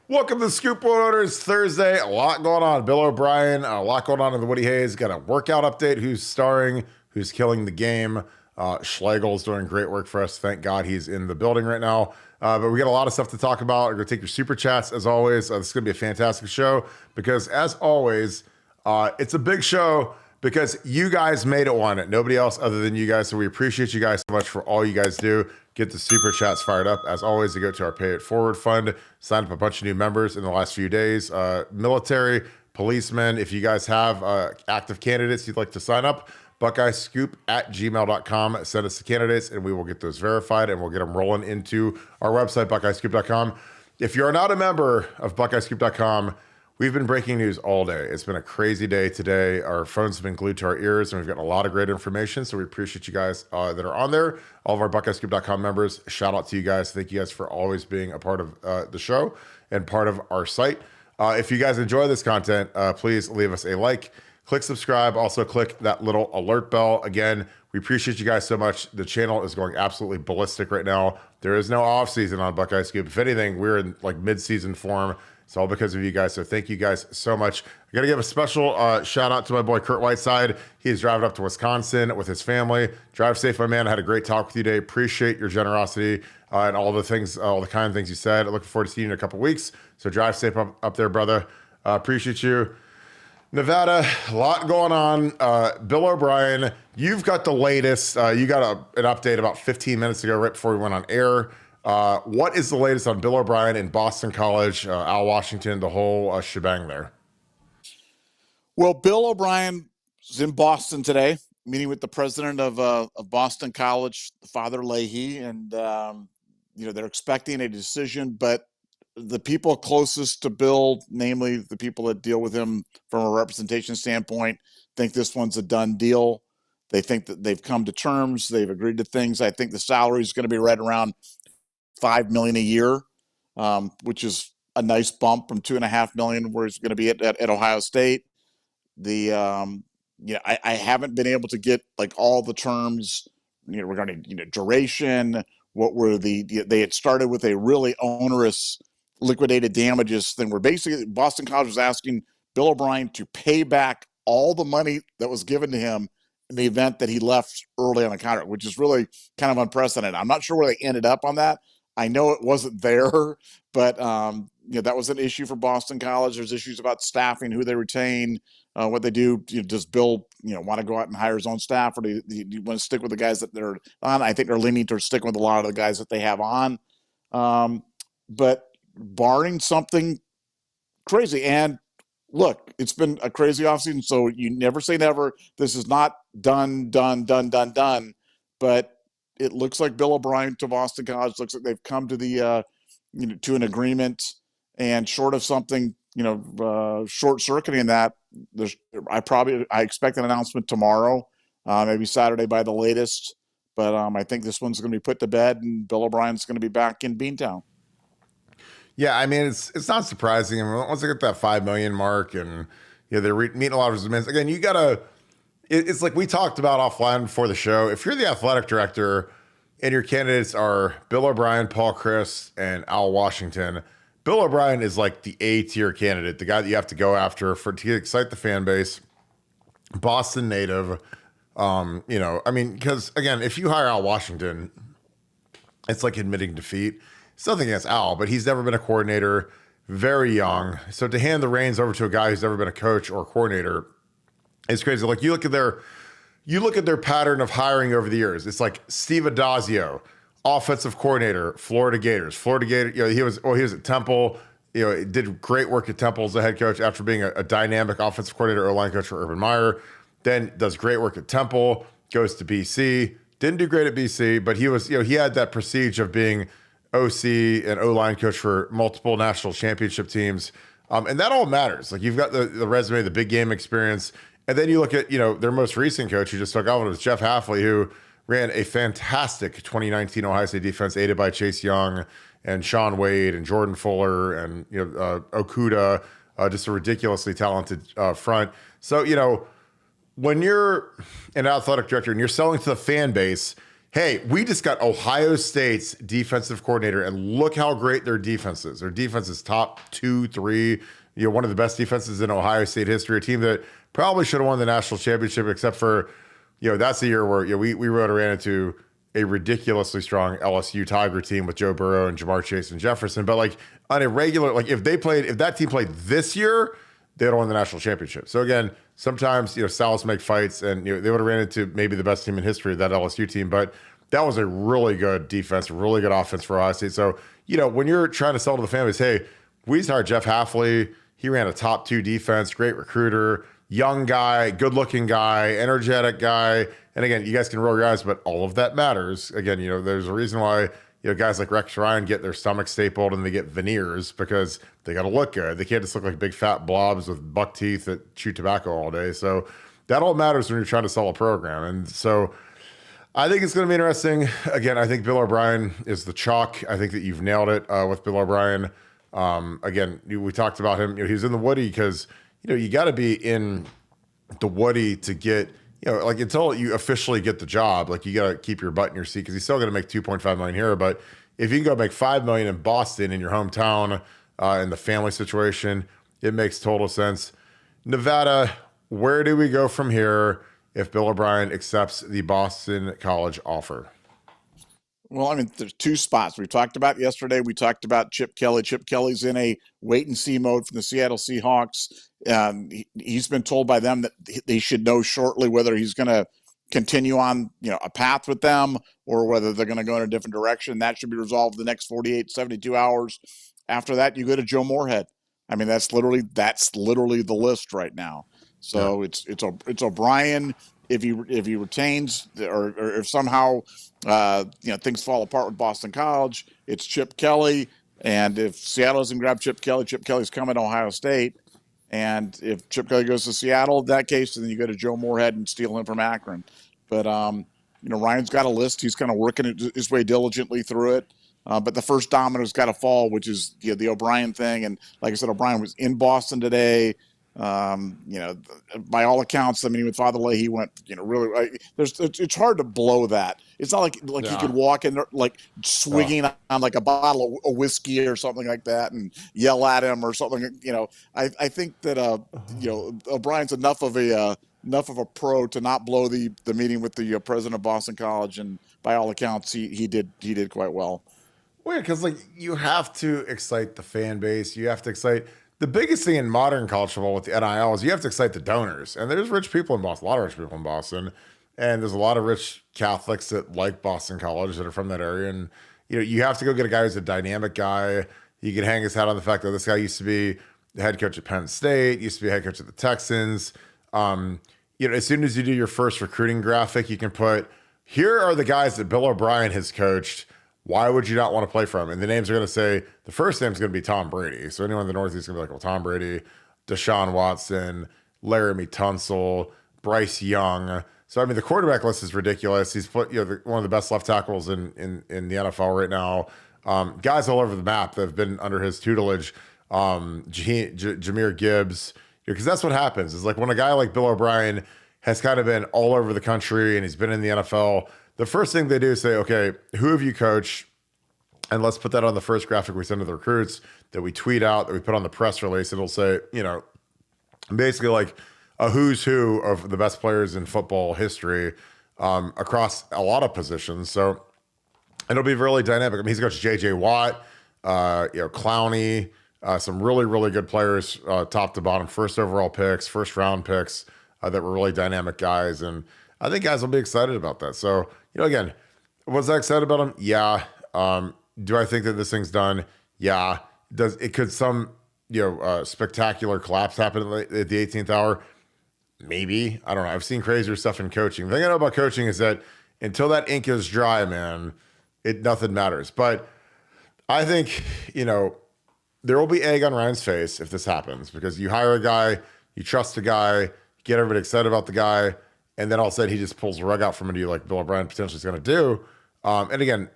Welcome to Scoop Owners Thursday. A lot going on. Bill O'Brien, a lot going on in the Woody Hayes. Got a workout update. Who's starring? Who's killing the game? Schlegel's doing great work for us. Thank God he's in the building right now. But we got a lot of stuff to talk about. We're going to take your super chats as always. This is going to be a fantastic show because, as always, it's a big show because you guys made it one. Nobody else other than you guys. So we appreciate you guys so much for all you guys do. Get the super chats fired up. As always, to go to our Pay It Forward fund. Sign up a bunch of new members in the last few days. Military, policemen, if you guys have active candidates you'd like to sign up, Buckeye Scoop at gmail.com. Send us the candidates and we will get those verified and we'll get them rolling into our website, buckeyescoop.com. If you're not a member of buckeyescoop.com, we've been breaking news all day. It's been a crazy day today. Our phones have been glued to our ears, and we've got a lot of great information. So we appreciate you guys that are on there. All of our BuckeyeScoop.com members, shout out to you guys. Thank you guys for always being a part of the show and part of our site. If you guys enjoy this content, please leave us a like, click subscribe. Also click that little alert bell. Again, we appreciate you guys so much. The channel is going absolutely ballistic right now. There is no off season on Buckeye Scoop. If anything, we're in like mid-season form. It's all because of you guys. So thank you guys so much. I got to give a special shout out to my boy, Kurt Whiteside. He's driving up to Wisconsin with his family. Drive safe, my man. I had a great talk with you today. Appreciate your generosity and all the things, all the kind things you said. Looking forward to seeing you in a couple weeks. So drive safe up there, brother. Appreciate you. Nevada, a lot going on. Bill O'Brien, you've got the latest. You got an update about 15 minutes ago, right before we went on air. What is the latest on Bill O'Brien in Boston College, Al Washington, the whole shebang there? Well, Bill O'Brien is in Boston today, meeting with the president of Boston College, Father Leahy, and they're expecting a decision. But the people closest to Bill, namely the people that deal with him from a representation standpoint, think this one's a done deal. They think that they've come to terms, they've agreed to things. I think the salary is going to be right around $5 million a year, which is a nice bump from $2.5 million where he's going to be at Ohio State. I haven't been able to get like all the terms, regarding duration. What were they had started with a really onerous liquidated damages thing where basically Boston College was asking Bill O'Brien to pay back all the money that was given to him in the event that he left early on a contract, which is really kind of unprecedented. I'm not sure where they ended up on that. I know it wasn't there, but that was an issue for Boston College. There's issues about staffing, who they retain, what they do. Does Bill, want to go out and hire his own staff, or do you want to stick with the guys that they're on? I think they're leaning towards sticking with a lot of the guys that they have on. But barring something crazy, and look, it's been a crazy offseason, so you never say never. This is not done. But it looks like Bill O'Brien to Boston College looks like they've come to the to an agreement, and short of something short circuiting that, I expect an announcement tomorrow, maybe Saturday by the latest. But I think this one's going to be put to bed, and Bill O'Brien's going to be back in Beantown. Yeah, I mean it's not surprising. I mean, once they get that $5 million mark, and they're meeting a lot of his demands. Again, you gotta. It's like we talked about offline before the show. If you're the athletic director and your candidates are Bill O'Brien, Paul Chryst, and Al Washington, Bill O'Brien is like the A-tier candidate, the guy that you have to go after to excite the fan base. Boston native, because again, if you hire Al Washington, it's like admitting defeat. It's nothing against Al, but he's never been a coordinator, very young. So to hand the reins over to a guy who's never been a coach or a coordinator, it's crazy. Like you look at their pattern of hiring over the years. It's like Steve Adazio, offensive coordinator, Florida Gators. He was at Temple. Did great work at Temple as a head coach after being a dynamic offensive coordinator, O-line coach for Urban Meyer. Then does great work at Temple. Goes to BC. Didn't do great at BC, but he was he had that prestige of being OC and O-line coach for multiple national championship teams, and that all matters. Like you've got the resume, the big game experience. And then you look at, their most recent coach who just took over was Jeff Hafley, who ran a fantastic 2019 Ohio State defense aided by Chase Young and Sean Wade and Jordan Fuller and, Okuda, just a ridiculously talented front. So, when you're an athletic director and you're selling to the fan base, hey, we just got Ohio State's defensive coordinator, and look how great their defense is. Their defense is top 2, 3, one of the best defenses in Ohio State history, a team that probably should have won the national championship, except for, that's the year where we ran into a ridiculously strong LSU Tiger team with Joe Burrow and Jamar Chase and Jefferson. But like on a regular, like if that team played this year, they'd have won the national championship. So again, sometimes, styles make fights, and they would have ran into maybe the best team in history, that LSU team. But that was a really good defense, really good offense for Ohio State. So, when you're trying to sell to the families, hey, we just hired Jeff Hafley. He ran a top 2 defense, great recruiter, young guy, good looking guy, energetic guy. And again, you guys can roll your eyes, but all of that matters. Again, there's a reason why, guys like Rex Ryan get their stomach stapled and they get veneers, because they got to look good. They can't just look like big fat blobs with buck teeth that chew tobacco all day. So that all matters when you're trying to sell a program. And so I think it's going to be interesting. Again, I think Bill O'Brien is the chalk. I think that you've nailed it with Bill O'Brien. Again, we talked about him. He was in the Woody because, you got to be in the Woody to get, like until you officially get the job, like you got to keep your butt in your seat, because he's still going to make 2.5 million here. But if you can go make 5 million in Boston, in your hometown, in the family situation, it makes total sense. Nevada, where do we go from here if Bill O'Brien accepts the Boston College offer? Well, I mean, there's 2 spots. We talked about yesterday. We talked about Chip Kelly. Chip Kelly's in a wait-and-see mode from the Seattle Seahawks. He's been told by them that they should know shortly whether he's going to continue on, a path with them, or whether they're going to go in a different direction. That should be resolved in the next 48, 72 hours. After that, you go to Joe Moorhead. I mean, that's literally the list right now. So yeah. It's O'Brien. If he retains, or if somehow things fall apart with Boston College, it's Chip Kelly. And if Seattle doesn't grab Chip Kelly's coming to Ohio State. And if Chip Kelly goes to Seattle, in that case, then you go to Joe Moorhead and steal him from Akron. But Ryan's got a list. He's kind of working his way diligently through it. But the first domino's got to fall, which is the O'Brien thing. And like I said, O'Brien was in Boston today. By all accounts, I mean, with Father Leahy went, really, it's hard to blow that. It's not like you could walk in there, like swinging on like a bottle of whiskey or something like that and yell at him or something. I think that, O'Brien's enough of a pro to not blow the meeting with the president of Boston College. And by all accounts, he did quite well. Weird, because you have to excite the fan base. You have to excite. The biggest thing in modern college football with the NIL is you have to excite the donors. And there's rich people in Boston, a lot of rich people in Boston. And there's a lot of rich Catholics that like Boston College that are from that area. And, you have to go get a guy who's a dynamic guy. He can hang his hat on the fact that this guy used to be the head coach at Penn State, used to be head coach at the Texans. As soon as you do your first recruiting graphic, you can put, here are the guys that Bill O'Brien has coached. Why would you not want to play for him? And the names are going to say, the first name is going to be Tom Brady. So anyone in the Northeast is going to be like, well, Tom Brady, Deshaun Watson, Laramie Tunsil, Bryce Young. So, I mean, the quarterback list is ridiculous. He's put, one of the best left tackles in the NFL right now. Guys all over the map that have been under his tutelage. Jahmyr Gibbs, because that's what happens. Is like when a guy like Bill O'Brien has kind of been all over the country and he's been in the NFL, the first thing they do is say, okay, who have you coached? And let's put that on the first graphic we send to the recruits, that we tweet out, that we put on the press release. It'll say, basically like a who's who of the best players in football history across a lot of positions. So it'll be really dynamic. I mean, he's coached J.J. Watt, Clowney, some really, really good players, top to bottom, first overall picks, first round picks that were really dynamic guys. And I think guys will be excited about that. So, again, was I excited about him? Yeah. Do I think that this thing's done? Yeah. Could some, spectacular collapse happen at the 18th hour? Maybe. I don't know. I've seen crazier stuff in coaching. The thing I know about coaching is that until that ink is dry, man, nothing matters. But I think, there will be egg on Ryan's face if this happens, because you hire a guy, you trust a guy, get everybody excited about the guy, and then all of a sudden he just pulls the rug out from under you like Bill O'Brien potentially is going to do. And again,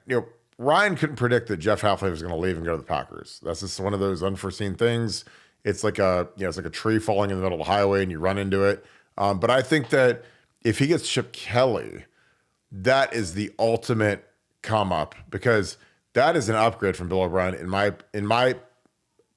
Ryan couldn't predict that Jeff Hafley was going to leave and go to the Packers. That's just one of those unforeseen things. It's like it's like a tree falling in the middle of the highway and you run into it. But I think that if he gets Chip Kelly, that is the ultimate come up, because that is an upgrade from Bill O'Brien in my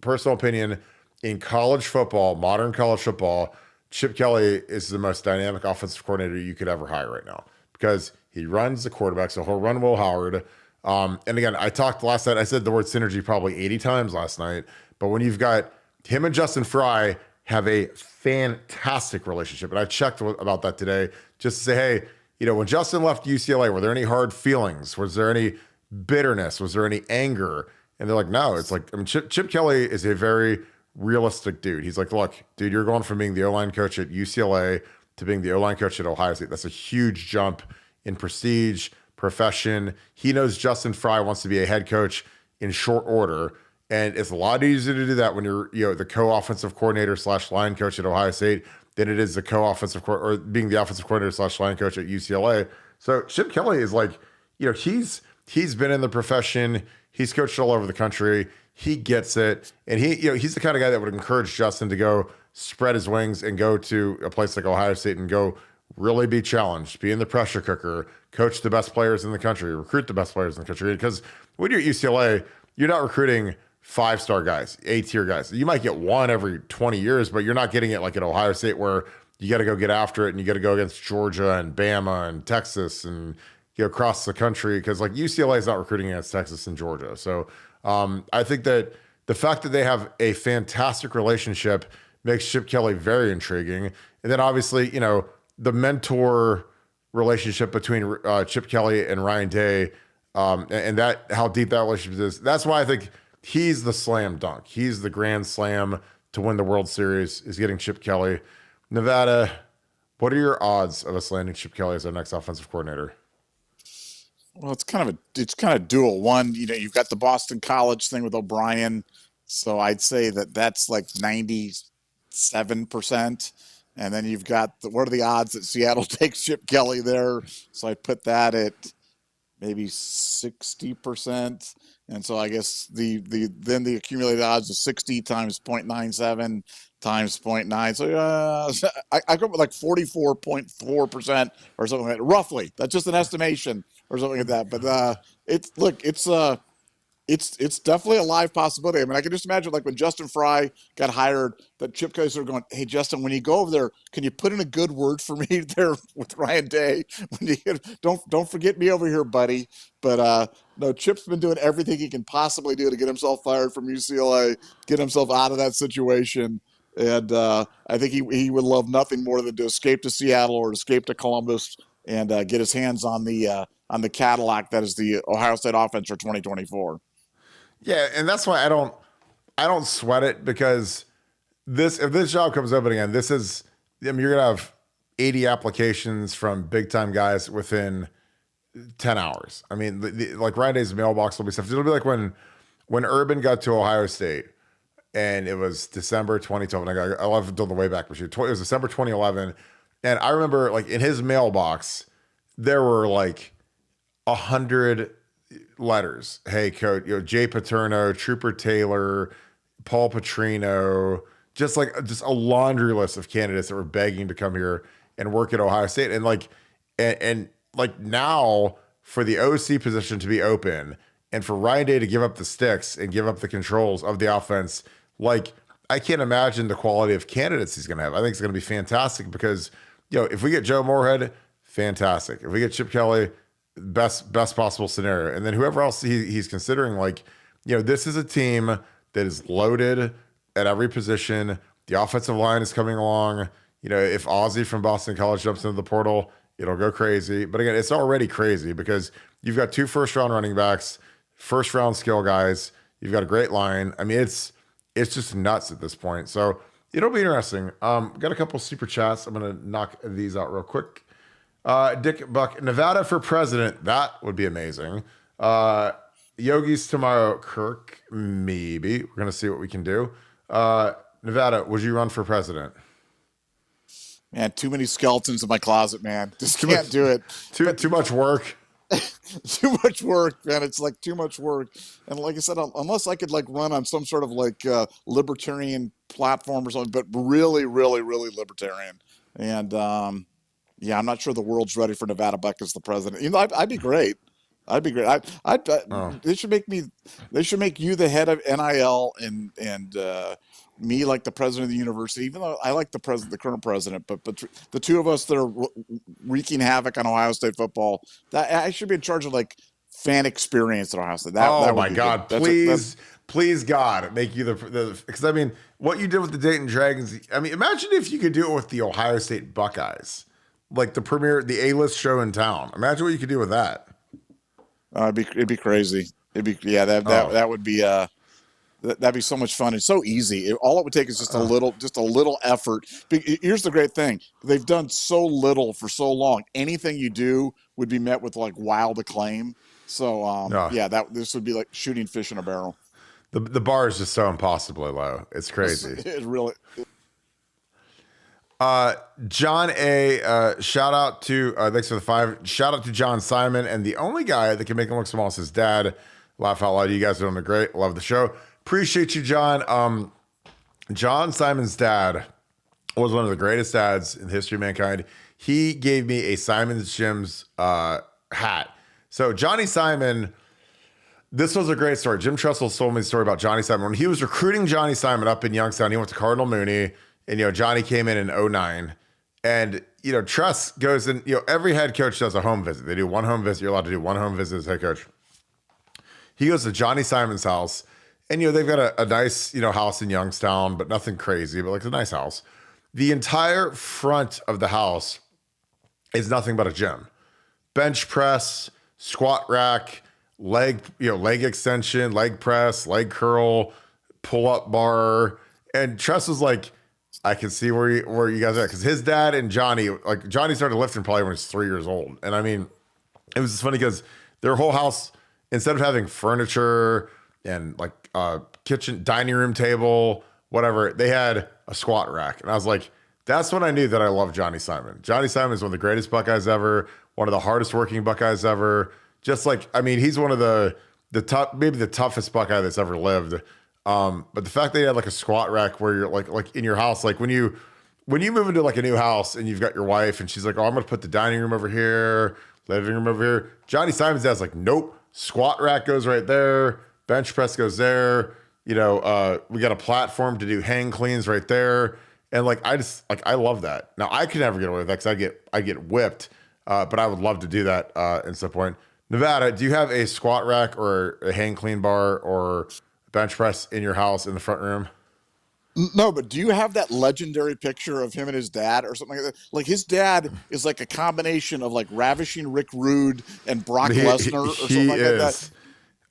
personal opinion. In college football, modern college football, Chip Kelly is the most dynamic offensive coordinator you could ever hire right now, because he runs the quarterback, so he'll run Will Howard. And again, I talked last night, I said the word synergy probably 80 times last night, but when you've got him and Justin Fry have a fantastic relationship, and I checked about that today just to say, hey, when Justin left UCLA, were there any hard feelings? Was there any bitterness? Was there any anger? And they're like, no. It's like, Chip Kelly is a very realistic dude. He's like, look, dude, you're going from being the O-line coach at UCLA to being the O-line coach at Ohio State. That's a huge jump in prestige, profession. He knows Justin Fry wants to be a head coach in short order. And it's a lot easier to do that when you're the co-offensive coordinator / line coach at Ohio State than it is the co-offensive or being the offensive coordinator / line coach at UCLA. So Chip Kelly is like, he's been in the profession. He's coached all over the country. He gets it. And he's the kind of guy that would encourage Justin to go spread his wings and go to a place like Ohio State and go really be challenged, be in the pressure cooker, coach the best players in the country, recruit the best players in the country. Because when you're at UCLA, you're not recruiting 5-star guys, A-tier guys. You might get one every 20 years, but you're not getting it like at Ohio State, where you got to go get after it and you got to go against Georgia and Bama and Texas and across the country, because like UCLA is not recruiting against Texas and Georgia. So I think that the fact that they have a fantastic relationship makes Chip Kelly very intriguing. And then obviously, the mentor relationship between Chip Kelly and Ryan Day, and that how deep that relationship is. That's why I think he's the slam dunk. He's the grand slam to win the World Series, is getting Chip Kelly. Nevada, what are your odds of us landing Chip Kelly as our next offensive coordinator? Well, it's kind of dual. One, you've got the Boston College thing with O'Brien, so I'd say that's like 97%. And then you've got what are the odds that Seattle takes Chip Kelly there? So I put that at maybe 60%. And so I guess then the accumulated odds of 60 times 0.97 times 0.9. So I go with like 44.4% or something like that, roughly. That's just an estimation or something like that. But it's definitely a live possibility. I mean, I can just imagine like when Justin Fry got hired, that Chip Kelly sort of going, hey, Justin, when you go over there, can you put in a good word for me there with Ryan Day? When you don't forget me over here, buddy. But no, Chip's been doing everything he can possibly do to get himself fired from UCLA, get himself out of that situation. And I think he would love nothing more than to escape to Seattle or escape to Columbus and get his hands on the Cadillac that is the Ohio State offense for 2024. Yeah, and that's why I don't sweat it, because if this job comes open again, you're gonna have 80 applications from big time guys within 10 hours. I mean, like Ryan Day's mailbox will be stuff. It'll be like when Urban got to Ohio State, and it was December 2012. And I love doing the way back machine. It was December 2011, and I remember like in his mailbox there were like 100 letters. Hey, coach, Jay Paterno, Trooper Taylor, Paul Petrino, just a laundry list of candidates that were begging to come here and work at Ohio State. And like now for the OC position to be open and for Ryan Day to give up the sticks and give up the controls of the offense, like I can't imagine the quality of candidates he's going to have. I think it's going to be fantastic because, if we get Joe Moorhead, fantastic. If we get Chip Kelly, best possible scenario. And then whoever else he's considering, this is a team that is loaded at every position. The offensive line is coming along. If Ozzie from Boston College jumps into the portal, it'll go crazy. But again, it's already crazy because you've got 2 first-round running backs, first-round skill guys. You've got a great line. I mean, it's just nuts at this point. So it'll be interesting. Got a couple super chats. I'm going to knock these out real quick. Dick Buck, Nevada for president. That would be amazing. Yogi's tomorrow. Kirk, maybe. We're going to see what we can do. Nevada, would you run for president? Man, too many skeletons in my closet, man. Just can't do it. Too much work. Too much work, man. It's like too much work. And like I said, unless I could run on some sort of libertarian platform or something, but really, really, really libertarian. And, Yeah, I'm not sure the world's ready for Nevadabuck as the president. You know, I'd be great. I'd be great. Oh, They should make me. They should make you the head of NIL and me like the president of the university. Even though I like the current president, but the two of us that are wreaking havoc on Ohio State football, that I should be in charge of like fan experience at Ohio State. That would my be God! good. Please, God, make you the because I mean, what you did with the Dayton Dragons. I mean, imagine if you could do it with the Ohio State Buckeyes, like the A-list show in town. Imagine what you could do with that. It'd be crazy. That would be that'd be so much fun. It's so easy. All it would take is just a little effort. Here's the great thing: they've done so little for so long. Anything you do would be met with like wild acclaim. So this would be like shooting fish in a barrel. The bar is just so impossibly low. It's crazy. It really. John A. Shout out to thanks for the 5. Shout out to John Simon, and the only guy that can make him look small is his dad. Laugh out loud. You guys are doing great. Love the show. Appreciate you, John. John Simon's dad was one of the greatest dads in the history of mankind. He gave me a Simon's Gyms hat. So Johnny Simon. This was a great story. Jim Tressel told me the story about Johnny Simon. When he was recruiting Johnny Simon up in Youngstown, he went to Cardinal Mooney, and, Johnny came in 2009. And, Tress goes in, every head coach does a home visit. They do one home visit. You're allowed to do one home visit as head coach. He goes to Johnny Simon's house, and, they've got a nice, house in Youngstown, but nothing crazy, but like a nice house. The entire front of the house is nothing but a gym. Bench press, squat rack, leg extension, leg press, leg curl, pull up bar. And Tress was like, I can see where you guys are, because his dad and Johnny started lifting probably when he was 3 years old. And I mean, it was just funny because their whole house, instead of having furniture and like kitchen, dining room table, whatever, they had a squat rack. And I was like, that's when I knew that I love Johnny Simon. Johnny Simon is one of the greatest Buckeyes ever, one of the hardest working Buckeyes ever. Just like, I mean, he's one of the top, maybe the toughest Buckeye that's ever lived. But the fact that you had like a squat rack where you're like in your house, like when you move into like a new house and you've got your wife and she's like, oh, I'm going to put the dining room over here, living room over here. Johnny Simon's dad's like, nope, squat rack goes right there. Bench press goes there. We got a platform to do hang cleans right there. And like, I love that. Now I could never get away with that because I get whipped. But I would love to do that at some point. Nevada, do you have a squat rack or a hang clean bar or bench press in your house in the front room? No, but do you have that legendary picture of him and his dad or something like that? Like his dad is like a combination of like ravishing Rick Rude and Brock Lesnar or something like that.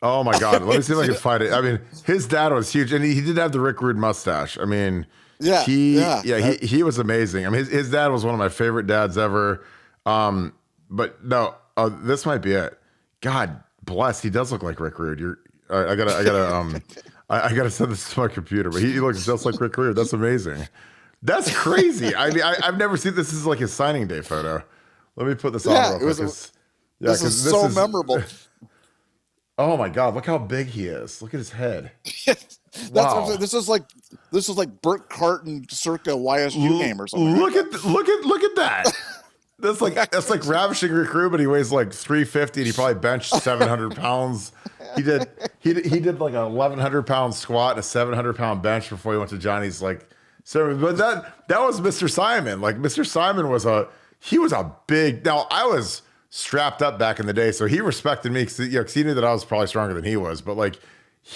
Oh my God. Let me see if I can find it. I mean, his dad was huge, and he did have the Rick Rude mustache. I mean, he was amazing. I mean, his dad was one of my favorite dads ever. But no, this might be it. God bless. He does look like Rick Rude. All right, I gotta send this to my computer, but he looks just like Rick Rude. That's amazing. That's crazy. I mean, I've never seen this. This is like his signing day photo. Let me put this on real quick. This is so memorable. Oh my God! Look how big he is. Look at his head. Wow. This is like Burt Carton circa YSU game or something. Look at that. That's like ravishing Rick Rude, but he weighs like 350 and he probably benched 700 pounds. He did like a 1,100 pound squat and a 700 pound bench before he went to Johnny's like. So, but that was Mr. Simon. Like Mr. Simon was a big. Now I was strapped up back in the day, so he respected me because he knew that I was probably stronger than he was. But like,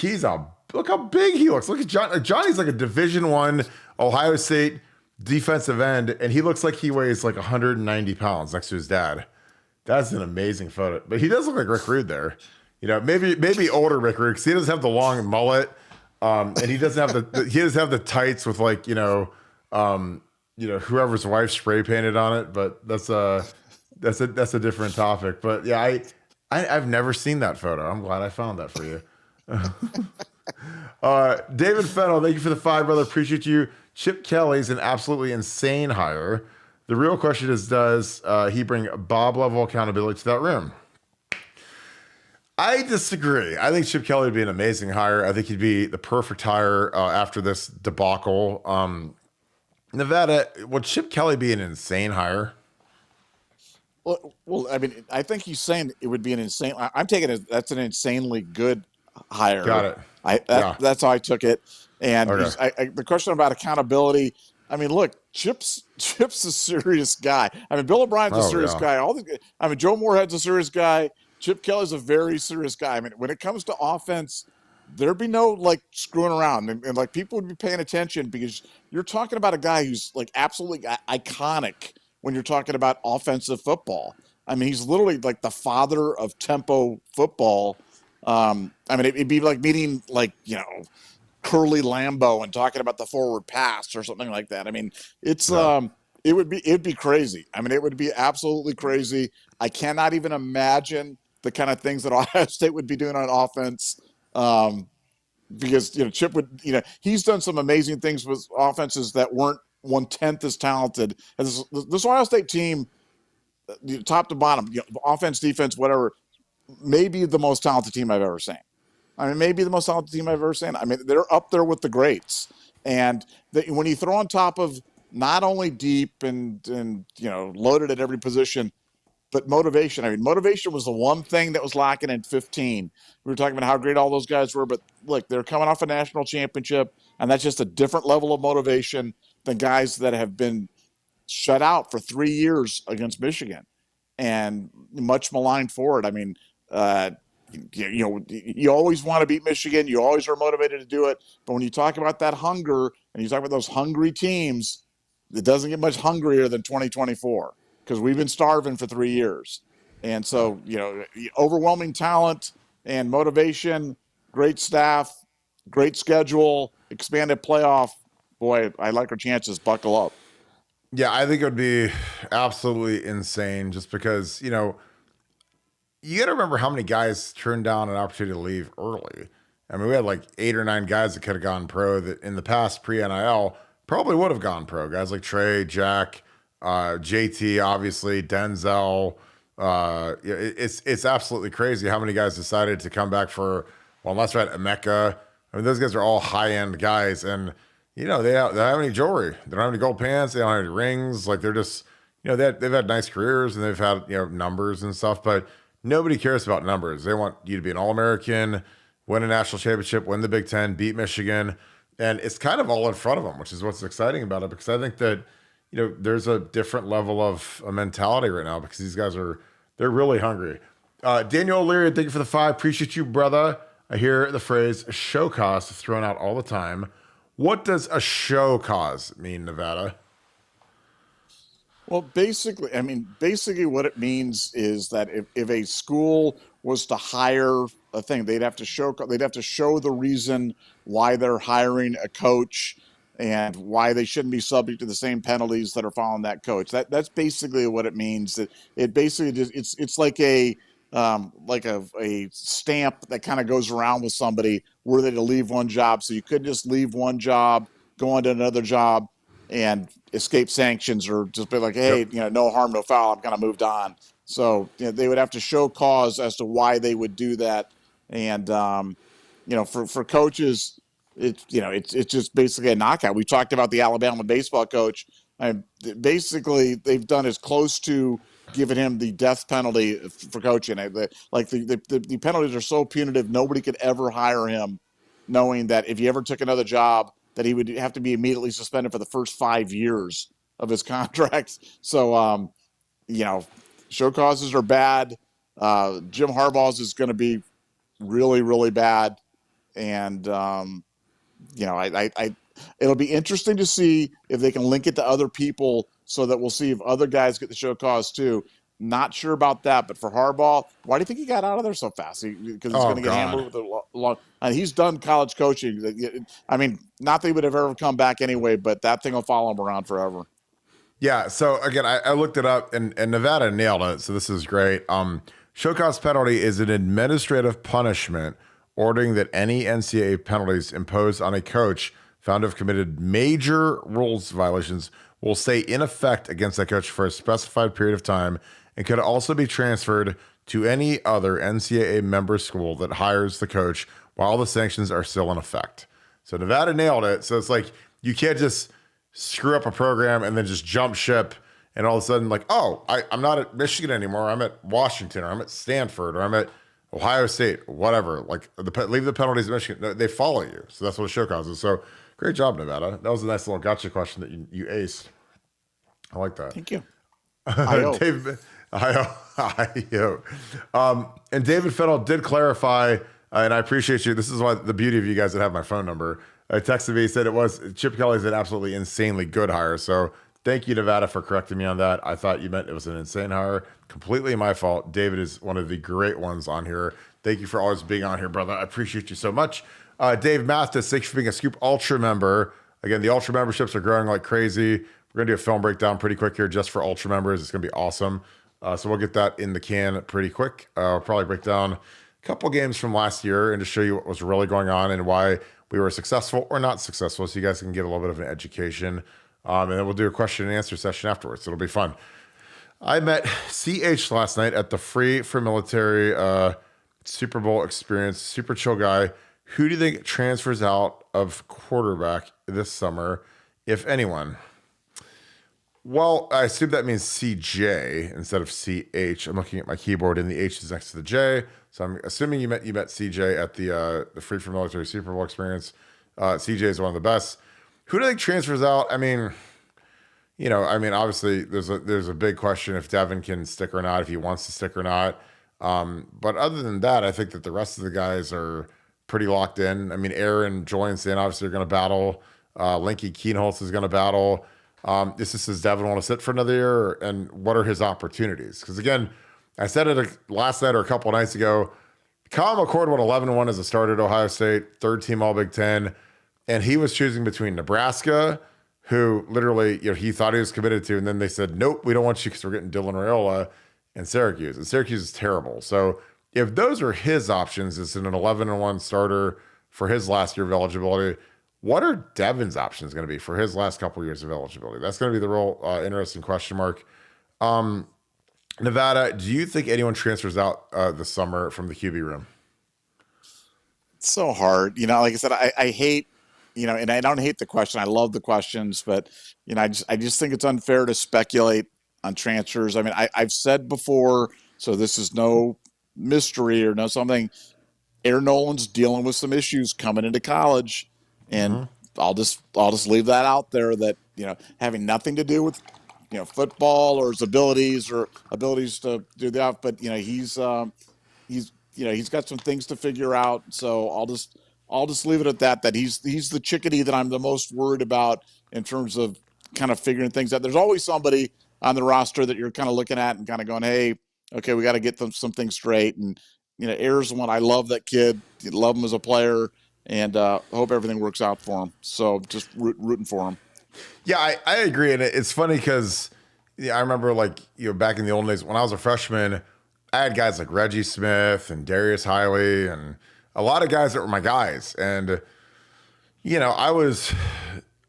look how big he looks. Look at Johnny. Johnny's like a Division I Ohio State defensive end, and he looks like he weighs like 190 pounds next to his dad. That's an amazing photo. But he does look like Rick Rude there. Maybe older Rick Rude because he doesn't have the long mullet, and he doesn't have the tights with like whoever's wife spray painted on it. But that's a different topic. But yeah, I've never seen that photo. I'm glad I found that for you. David Fennell, thank you for the 5, brother. Appreciate you. Chip Kelly's an absolutely insane hire. The real question is, does he bring Bob level accountability to that room? I disagree. I think Chip Kelly would be an amazing hire. I think he'd be the perfect hire after this debacle. Nevada, would Chip Kelly be an insane hire? Well, I mean, I think he's saying it would be an insane. I'm taking it that's an insanely good hire. Got it. Yeah. That's how I took it. And Okay. the question about accountability. I mean, look, Chip's a serious guy. I mean, Bill O'Brien's a Oh serious yeah. guy. I mean, Joe Moorhead's a serious guy. Chip Kelly's a very serious guy. I mean, when it comes to offense, there'd be no like screwing around, and like people would be paying attention because you're talking about a guy who's like absolutely iconic when you're talking about offensive football. I mean, he's literally like the father of tempo football. I mean, it'd be like meeting like Curly Lambeau and talking about the forward pass or something like that. I mean, it's Yeah. it'd be crazy. I mean, it would be absolutely crazy. I cannot even imagine the kind of things that Ohio State would be doing on offense. Because Chip would he's done some amazing things with offenses that weren't 1/10 as talented as this Ohio State team, top to bottom, offense, defense, whatever, maybe the most talented team I've ever seen. I mean, maybe the most talented team I've ever seen. I mean, they're up there with the greats. And when you throw on top of not only deep and loaded at every position, but motivation. I mean, motivation was the one thing that was lacking in 15. We were talking about how great all those guys were, but look, they're coming off a national championship, and that's just a different level of motivation than guys that have been shut out for 3 years against Michigan and much maligned for it. I mean, you always want to beat Michigan. You always are motivated to do it. But when you talk about that hunger and you talk about those hungry teams, it doesn't get much hungrier than 2024 because we've been starving for 3 years. And so, overwhelming talent and motivation, great staff, great schedule, expanded playoff. Boy, I like our chances. Buckle up. Yeah, I think it would be absolutely insane just because, you got to remember how many guys turned down an opportunity to leave early. I mean, we had like 8 or 9 guys that could have gone pro that in the past pre-NIL probably would have gone pro. Guys like Trey, Jack, JT, obviously, Denzel. It's absolutely crazy how many guys decided to come back for, well, that's right, Emeka. I mean, those guys are all high-end guys, and they don't have any jewelry. They don't have any gold pants. They don't have any rings. Like, they're just, they've had nice careers and they've had, numbers and stuff, but nobody cares about numbers. They want you to be an All-American, win a national championship, win the Big Ten, beat Michigan. And it's kind of all in front of them, which is what's exciting about it, because I think that, there's a different level of a mentality right now because these guys they're really hungry. Daniel O'Leary, thank you for the 5. Appreciate you, brother. I hear the phrase show cause thrown out all the time. What does a show cause mean, Nevada? Well, basically what it means is that if a school was to hire a thing, they'd have to show the reason why they're hiring a coach and why they shouldn't be subject to the same penalties that are following that coach. That's basically what it means. It basically just it's like a stamp that kind of goes around with somebody were they to leave one job. So you couldn't just leave one job, go on to another job and escape sanctions or just be like, hey, Yep. no harm, no foul. I'm kind of moved on. So they would have to show cause as to why they would do that. And, for coaches, it's just basically a knockout. We talked about the Alabama baseball coach. Basically, they've done as close to giving him the death penalty for coaching. The penalties are so punitive, nobody could ever hire him, knowing that if he ever took another job, that he would have to be immediately suspended for the first 5 years of his contract. So, show causes are bad. Jim Harbaugh's is going to be really, really bad. And, it'll be interesting to see if they can link it to other people so that we'll see if other guys get the show cause too. Not sure about that, but for Harbaugh, why do you think he got out of there so fast? Because he's going to get hammered with a long. And he's done college coaching. I mean, not that he would have ever come back anyway, but that thing will follow him around forever. Yeah. So again, I looked it up and Nevada nailed it. So this is great. Show cause penalty is an administrative punishment ordering that any NCAA penalties imposed on a coach found to have committed major rules violations will stay in effect against that coach for a specified period of time and could also be transferred to any other NCAA member school that hires the coach while the sanctions are still in effect. So Nevada nailed it. So it's like you can't just screw up a program and then just jump ship and all of a sudden, like, oh, I'm not at Michigan anymore. I'm at Washington, or I'm at Stanford, or I'm at Ohio State, whatever. Like, leave the penalties at Michigan. They follow you. So that's what a show causes. So great job, Nevada. That was a nice little gotcha question that you aced. I like that. Thank you. David, and David Fennell did clarify, and I appreciate you. This is why the beauty of you guys that have my phone number. Texted me, he said it was Chip Kelly's an absolutely insanely good hire. So thank you, Nevada, for correcting me on that. I thought you meant it was an insane hire. Completely my fault. David is one of the great ones on here. Thank you for always being on here, brother. I appreciate you so much. Dave Mathis, thanks for being a Scoop Ultra member. Again, the Ultra memberships are growing like crazy. We're going to do a film breakdown pretty quick here just for Ultra members. It's going to be awesome. So we'll get that in the can pretty quick. I'll probably break down a couple games from last year and to show you what was really going on and why we were successful or not successful, so you guys can get a little bit of an education. And then we'll do a question and answer session afterwards. It'll be fun. I met CH last night at the Free for Military Super Bowl experience. Super chill guy. Who do you think transfers out of quarterback this summer, if anyone? Well, I assume that means CJ instead of CH. I'm looking at my keyboard and the H is next to the J. So I'm assuming you met CJ at the Free for Military Super Bowl experience. CJ is one of the best. Who do you think transfers out? I mean, obviously there's a big question if Devin can stick or not, if he wants to stick or not. But other than that, I think that the rest of the guys are pretty locked in. I mean, Aaron Joyensen obviously are going to battle. Linky Keenholz is going to battle. Does Devin want to sit for another year? And what are his opportunities? Because again, I said it last night or a couple of nights ago, Kyle McCord went 11-1 as a starter at Ohio State, third team All Big Ten. And he was choosing between Nebraska, who literally, he thought he was committed to. And then they said, nope, we don't want you because we're getting Dylan Raiola, and Syracuse. And Syracuse is terrible. So if those are his options, it's an 11-1 starter for his last year of eligibility. What are Devin's options going to be for his last couple of years of eligibility? That's going to be the real interesting question mark. Nevada, do you think anyone transfers out this summer from the QB room? It's so hard. Like I said, I hate, and I don't hate the question. I love the questions, but, I just think it's unfair to speculate on transfers. I mean, I've said before, so this is no mystery or no something. Aaron Nolan's dealing with some issues coming into college. And I'll just leave that out there that, having nothing to do with, football or his abilities to do that. But, he's got some things to figure out. So I'll just leave it at that he's the chickadee that I'm the most worried about in terms of kind of figuring things out. There's always somebody on the roster that you're kind of looking at and kind of going, hey, okay, we got to get some things straight. And, Ayers one, I love that kid. Love him as a player. And hope everything works out for him. So just rooting for him. Yeah, I agree. And it's funny because I remember back in the old days when I was a freshman, I had guys like Reggie Smith and Darius Hiley and a lot of guys that were my guys. And, I was,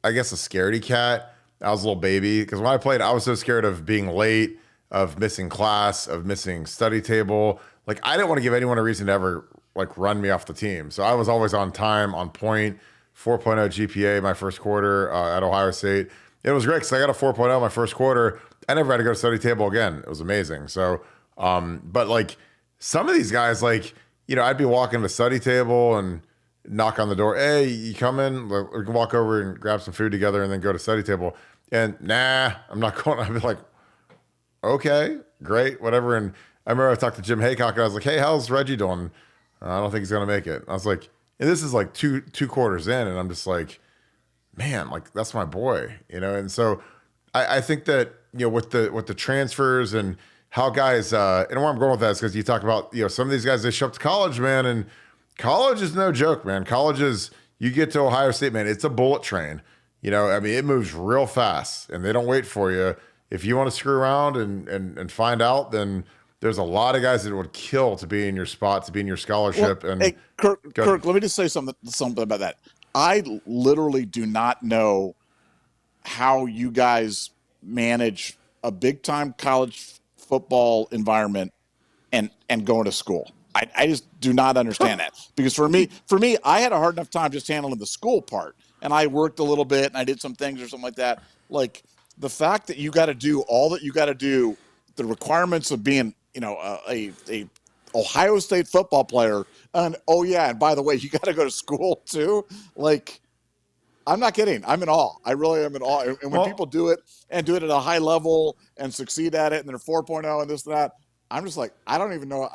I guess, a scaredy cat. I was a little baby because when I played, I was so scared of being late, of missing class, of missing study table. Like, I didn't want to give anyone a reason to ever run me off the team. So I was always on time, on point, 4.0 GPA my first quarter at Ohio State. It was great because I got a 4.0 my first quarter. I never had to go to study table again. It was amazing. So, but some of these guys, I'd be walking to the study table and knock on the door. Hey, you come in? We can walk over and grab some food together and then go to study table. And nah, I'm not going. I'd be like, okay, great, whatever. And I remember I talked to Jim Haycock and I was like, hey, how's Reggie doing? I don't think he's going to make it. I was like, and this is two quarters in, and I'm just like, man, that's my boy, And so I think that, with the transfers and how guys, and where I'm going with that is because you talk about, some of these guys, they show up to college, man, and college is no joke, man. College is, you get to Ohio State, man, it's a bullet train. It moves real fast, and they don't wait for you. If you want to screw around and find out, then there's a lot of guys that would kill to be in your spot, to be in your scholarship. Well, hey, Kirk, let me just say something about that. I literally do not know how you guys manage a big-time college football environment and going to school. I just do not understand that. Because for me, I had a hard enough time just handling the school part. And I worked a little bit and I did some things or something like that. the fact that you got to do all that you got to do, the requirements of being, a Ohio State football player, and and by the way, you got to go to school too. Like, I'm not kidding. I'm in awe. I really am in awe. And when people do it and do it at a high level and succeed at it, and they're 4.0 and this and that, I'm just like, I don't even know.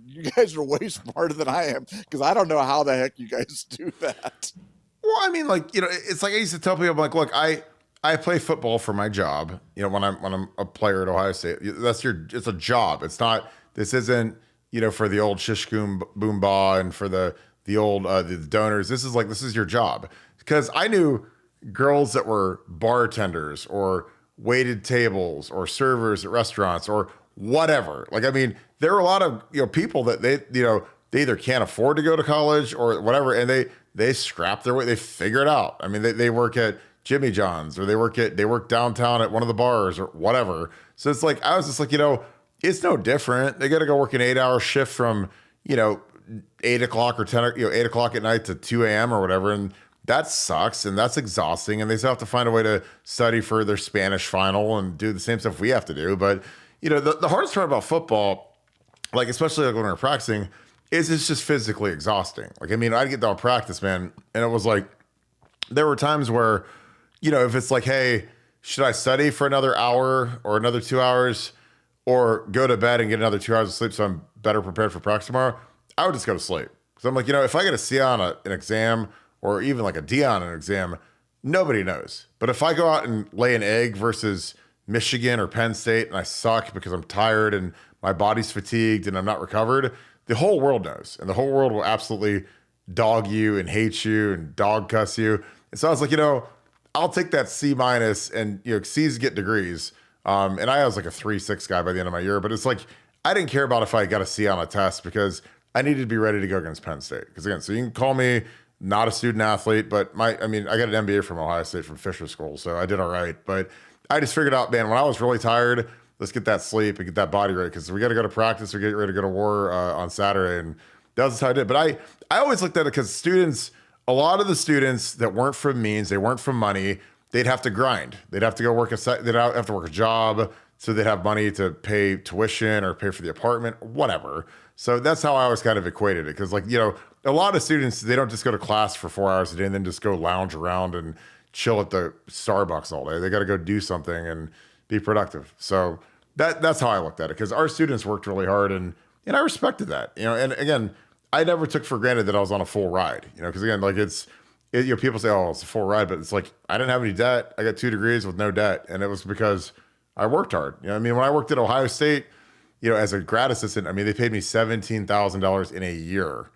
You guys are way smarter than I am, because I don't know how the heck you guys do that. Well, I mean, like, it's like I used to tell people, I'm like, look, I play football for my job. When I'm a player at Ohio State, it's a job. It's not. This isn't for the old shish boom ba and for the old the donors. This is your job. Because I knew girls that were bartenders or waited tables or servers at restaurants or whatever. Like, I mean, there are a lot of people that they either can't afford to go to college or whatever, and they scrap their way. They figure it out. I mean, they work at Jimmy John's, or they work downtown at one of the bars or whatever. So it's like, I was just like, it's no different. They got to go work an 8-hour shift from 8 o'clock or 10, 8 o'clock at night to 2 a.m. or whatever, and that sucks and that's exhausting. And they still have to find a way to study for their Spanish final and do the same stuff we have to do. But the hardest part about football, like especially like when we're practicing, is it's just physically exhausting. Like, I mean, I'd get down practice, man, and it was like there were times where, if it's like, hey, should I study for another hour or another 2 hours, or go to bed and get another 2 hours of sleep so I'm better prepared for practice tomorrow, I would just go to sleep. Because I'm like, if I get a C on an exam, or even like a D on an exam, nobody knows. But if I go out and lay an egg versus Michigan or Penn State and I suck because I'm tired and my body's fatigued and I'm not recovered, the whole world knows. And the whole world will absolutely dog you and hate you and dog cuss you. And so I was like, I'll take that C minus, and C's get degrees. And I was like a 3.6 guy by the end of my year, but it's like, I didn't care about if I got a C on a test, because I needed to be ready to go against Penn State. Because again, so you can call me not a student athlete, but I got an MBA from Ohio State from Fisher School, so I did all right. But I just figured out, man, when I was really tired, let's get that sleep and get that body right, because we got to go to practice or get ready to go to war on Saturday. And that was how I did. But I always looked at it because a lot of the students that weren't from means, they weren't from money, they'd have to grind. They'd have to go they'd have to work a job, so they'd have money to pay tuition or pay for the apartment, whatever. So that's how I always kind of equated it. Because a lot of students, they don't just go to class for 4 hours a day and then just go lounge around and chill at the Starbucks all day. They got to go do something and be productive. So that's how I looked at it, because our students worked really hard, and I respected that. And again, I never took for granted that I was on a full ride. Because again, like people say, oh, it's a full ride, but it's like, I didn't have any debt. I got 2 degrees with no debt, and it was because I worked hard. When I worked at Ohio State, as a grad assistant, they paid me $17,000 in a year.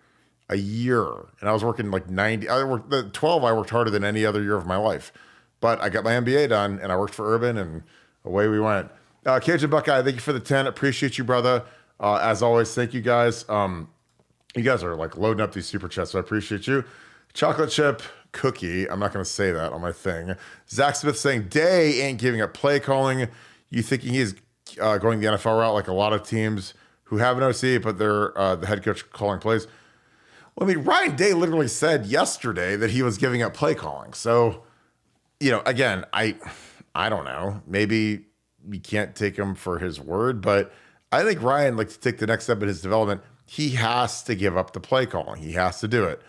And I was working like 90. The 12, I worked harder than any other year of my life. But I got my MBA done, and I worked for Urban, and away we went. Cajun Buckeye, thank you for the 10. Appreciate you, brother. As always, thank you guys. You guys are like loading up these super chats, so I appreciate you. Chocolate chip cookie. I'm not going to say that on my thing. Zach Smith saying, Day ain't giving up play calling. You thinking he's going the NFL route like a lot of teams who have an OC, but they're the head coach calling plays? Well, Ryan Day literally said yesterday that he was giving up play calling. So, again, I don't know. Maybe you can't take him for his word, but I think Ryan, to take the next step in his development, he has to give up the play calling. He has to do it.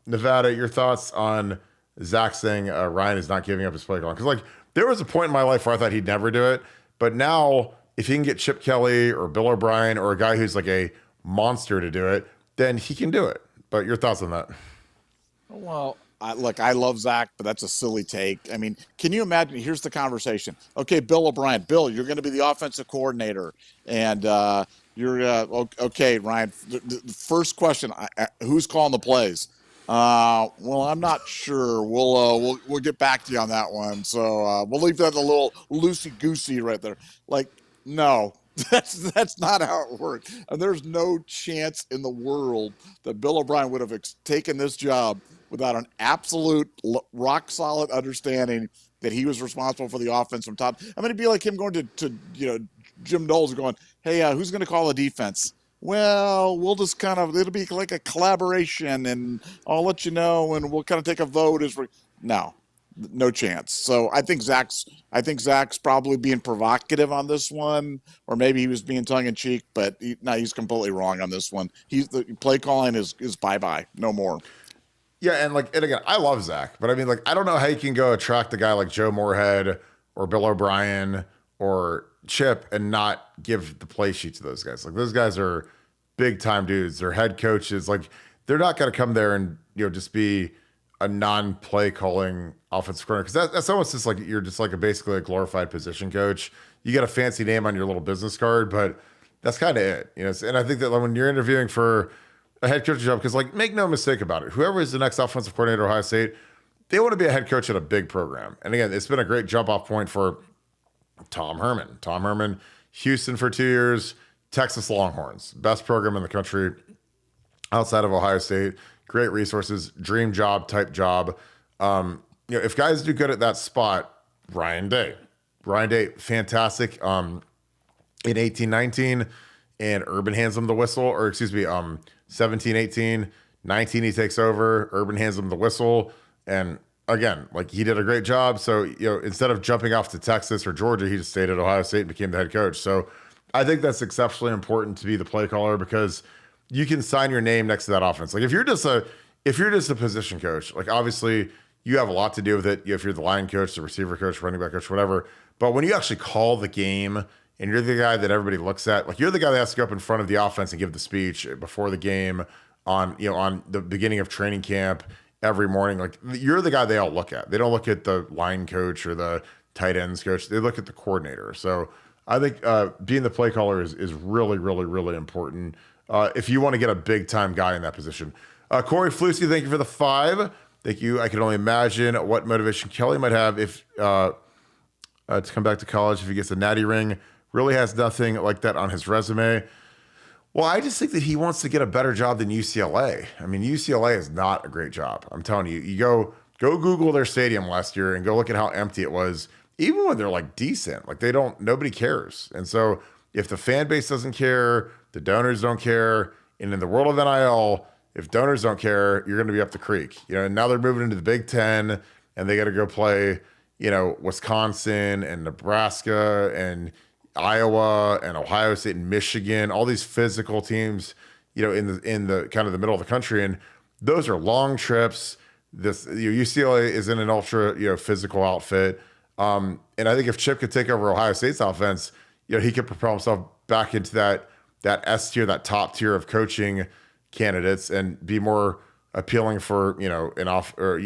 Nevada, your thoughts on Zach saying Ryan is not giving up his play calling? Because there was a point in my life where I thought he'd never do it, but now if he can get Chip Kelly or Bill O'Brien or a guy who's like a monster to do it, then he can do it. But your thoughts on that? Well, I love Zach, but that's a silly take. Can you imagine? Here's the conversation. Okay, Bill O'Brien. Bill, you're going to be the offensive coordinator, and you're okay, Ryan. The first question: who's calling the plays? Well, I'm not sure. We'll get back to you on that one. So we'll leave that a little loosey goosey right there. No. That's not how it worked. And there's no chance in the world that Bill O'Brien would have taken this job without an absolute rock solid understanding that he was responsible for the offense from top. It'd be like him going to Jim Knowles going, hey, who's going to call the defense? Well, we'll just it'll be like a collaboration, and I'll let you know, and we'll kind of take a vote. No, no chance. So I think Zach's probably being provocative on this one, or maybe he was being tongue in cheek, but he's completely wrong on this one. The play calling is bye, no more. Yeah, and again, I love Zach, but I mean, I don't know how you can go attract a guy like Joe Moorhead or Bill O'Brien or Chip and not give the play sheet to those guys. Those guys are big time dudes. They're head coaches. They're not going to come there and just be a non-play calling offensive coordinator, because that's almost just you're just basically a glorified position coach. You get a fancy name on your little business card, but that's kind of it. And I think that when you're interviewing for a head coaching job, because make no mistake about it, whoever is the next offensive coordinator at Ohio State, they want to be a head coach at a big program. And again, it's been a great jump off point for Tom Herman. Tom Herman, Houston for 2 years, Texas Longhorns, best program in the country outside of Ohio State. Great resources, dream job type job. If guys do good at that spot, Ryan Day, fantastic. In 18-19, and Urban hands him the whistle, or 17-18, 19 he takes over. Urban hands him the whistle, and again, he did a great job. So instead of jumping off to Texas or Georgia, he just stayed at Ohio State and became the head coach. So I think that's exceptionally important to be the play caller, because you can sign your name next to that offense. If you're just a position coach, obviously you have a lot to do with it. If you're the line coach, the receiver coach, running back coach, whatever. But when you actually call the game and you're the guy that everybody looks at, you're the guy that has to go up in front of the offense and give the speech before the game on the beginning of training camp every morning. You're the guy they all look at. They don't look at the line coach or the tight ends coach. They look at the coordinator. So I think being the play caller is really, really, really important if you want to get a big time guy in that position. Corey Flusky, thank you for the 5. Thank you. I can only imagine what motivation Kelly might have if to come back to college if he gets a natty ring. Really has nothing like that on his resume. Well, I just think that he wants to get a better job than UCLA. I mean, UCLA is not a great job. I'm telling you. You go Google their stadium last year and go look at how empty it was. Even when they're decent, nobody cares. And so if the fan base doesn't care, the donors don't care, and in the world of NIL, if donors don't care, you're going to be up the creek. And now they're moving into the Big Ten, and they got to go play, Wisconsin and Nebraska and Iowa and Ohio State and Michigan, all these physical teams, in the kind of the middle of the country, and those are long trips. UCLA is in an ultra physical outfit, and I think if Chip could take over Ohio State's offense, he could propel himself back into that S tier, that top tier of coaching candidates, and be more appealing for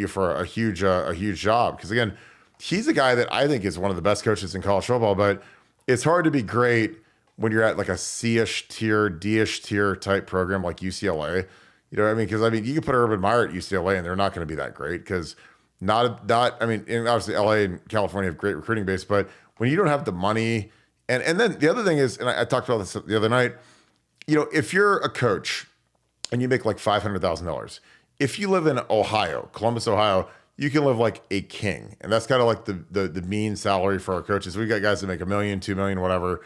for a huge job. Because again, he's a guy that I think is one of the best coaches in college football, but it's hard to be great when you're at a C-ish tier, D-ish tier type program like UCLA. You know what I mean? Because you can put Urban Meyer at UCLA and they're not going to be that great, because and obviously LA and California have great recruiting base, but when you don't have the money, and then the other thing is, and I talked about this the other night, if you're a coach and you make $500,000, if you live in Ohio, Columbus, Ohio, you can live like a king. And that's kind of the mean salary for our coaches. We got guys that make $1 million, $2 million, whatever.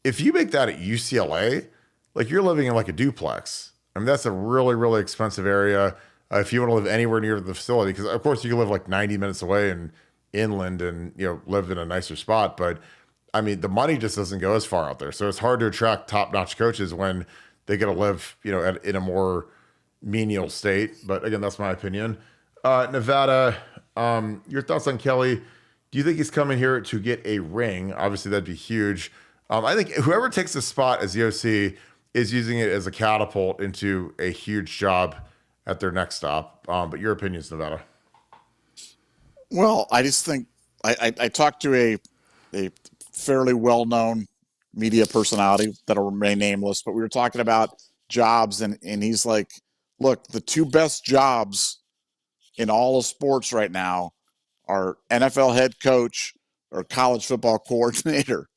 If you make that at UCLA, you're living in a duplex. I mean, that's a really, really expensive area. If you want to live anywhere near the facility, because of course you can live 90 minutes away and inland and, live in a nicer spot. But I mean, the money just doesn't go as far out there. So it's hard to attract top-notch coaches when they got to live, in a more menial state. But again, that's my opinion. Nevada, your thoughts on Kelly? Do you think he's coming here to get a ring? Obviously, that'd be huge. I think whoever takes the spot as the OC is using it as a catapult into a huge job at their next stop. But your opinions, Nevada? Well, I just think I talked to a fairly well-known media personality that'll remain nameless, but we were talking about jobs, and he's like, look, the 2 best jobs in all of sports right now are NFL head coach or college football coordinator.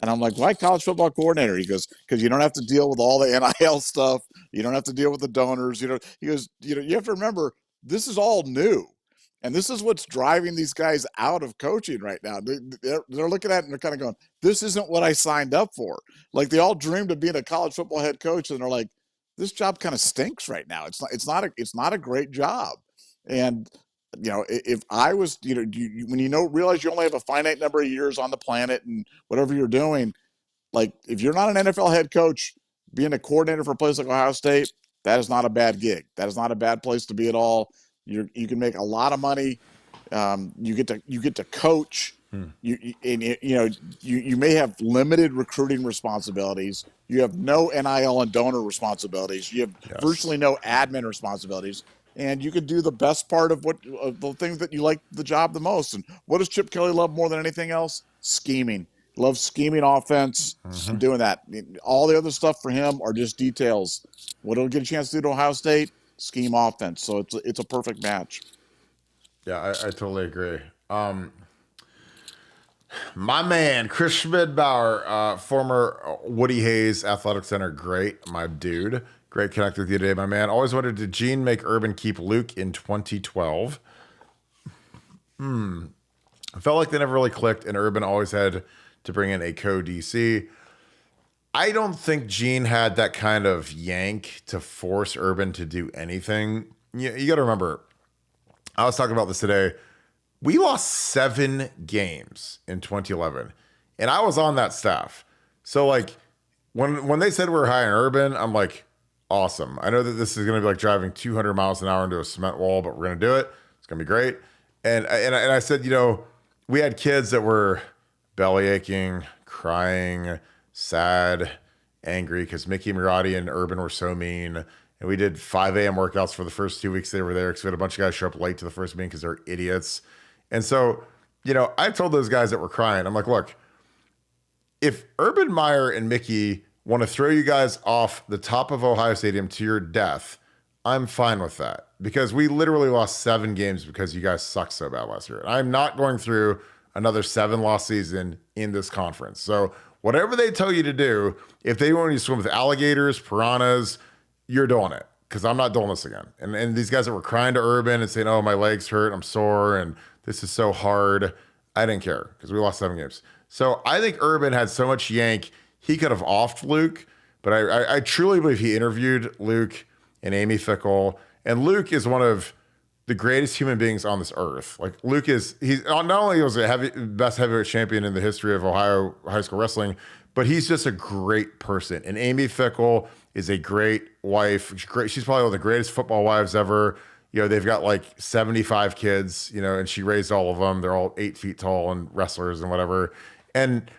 And I'm like, why college football coordinator? He goes, because you don't have to deal with all the NIL stuff. You don't have to deal with the donors. He goes, you have to remember, this is all new. And this is what's driving these guys out of coaching right now. They're looking at it and they're kind of going, this isn't what I signed up for. They all dreamed of being a college football head coach, and they're like, this job kind of stinks right now. It's not a great job. And if I was, when realize you only have a finite number of years on the planet and whatever you're doing, like if you're not an NFL head coach, being a coordinator for a place like Ohio State, that is not a bad gig. That is not a bad place to be at all. You can make a lot of money. You get to coach. You may have limited recruiting responsibilities. You have no NIL and donor responsibilities. You have virtually no admin responsibilities, and you can do the best part of the things that you like the job the most. And what does Chip Kelly love more than anything else? Scheming. Loves scheming offense, doing that. All the other stuff for him are just details. What he'll get a chance to do to Ohio State, scheme offense. So it's a perfect match. Yeah, I totally agree. My man, Chris Schmidbauer, former Woody Hayes Athletic Center great, my dude. Great connect with you today, my man. Always wondered, did Gene make Urban keep Luke in 2012? I felt like they never really clicked, and Urban always had to bring in a co-DC. I don't think Gene had that kind of yank to force Urban to do anything. You got to remember, I was talking about this today. We lost 7 games in 2011, and I was on that staff. So, like, when they said we were hiring Urban, I'm like, awesome. I know that this is going to be like driving 200 miles an hour into a cement wall, but we're going to do it. It's going to be great. And I said, we had kids that were belly aching, crying, sad, angry because Mickey Marotti and Urban were so mean. And we did 5 a.m. workouts for the first 2 weeks they were there because we had a bunch of guys show up late to the first meeting because they're idiots. And so, I told those guys that were crying, I'm like, look, if Urban Meyer and Mickey want to throw you guys off the top of Ohio Stadium to your death, I'm fine with that because we literally lost 7 games because you guys sucked so bad last year. I'm not going through another 7-loss season in this conference. So whatever they tell you to do, if they want you to swim with alligators, piranhas, you're doing it because I'm not doing this again. And these guys that were crying to Urban and saying, oh, my legs hurt, I'm sore, and this is so hard, I didn't care because we lost 7 games. So I think Urban had so much yank, he could have offed Luke, but I truly believe he interviewed Luke and Amy Fickle. And Luke is one of the greatest human beings on this earth. Like he's not only was a best heavyweight champion in the history of Ohio high school wrestling, but he's just a great person. And Amy Fickle is a great wife. She's probably one of the greatest football wives ever. They've got like 75 kids, and she raised all of them. They're all 8 feet tall and wrestlers and whatever. And,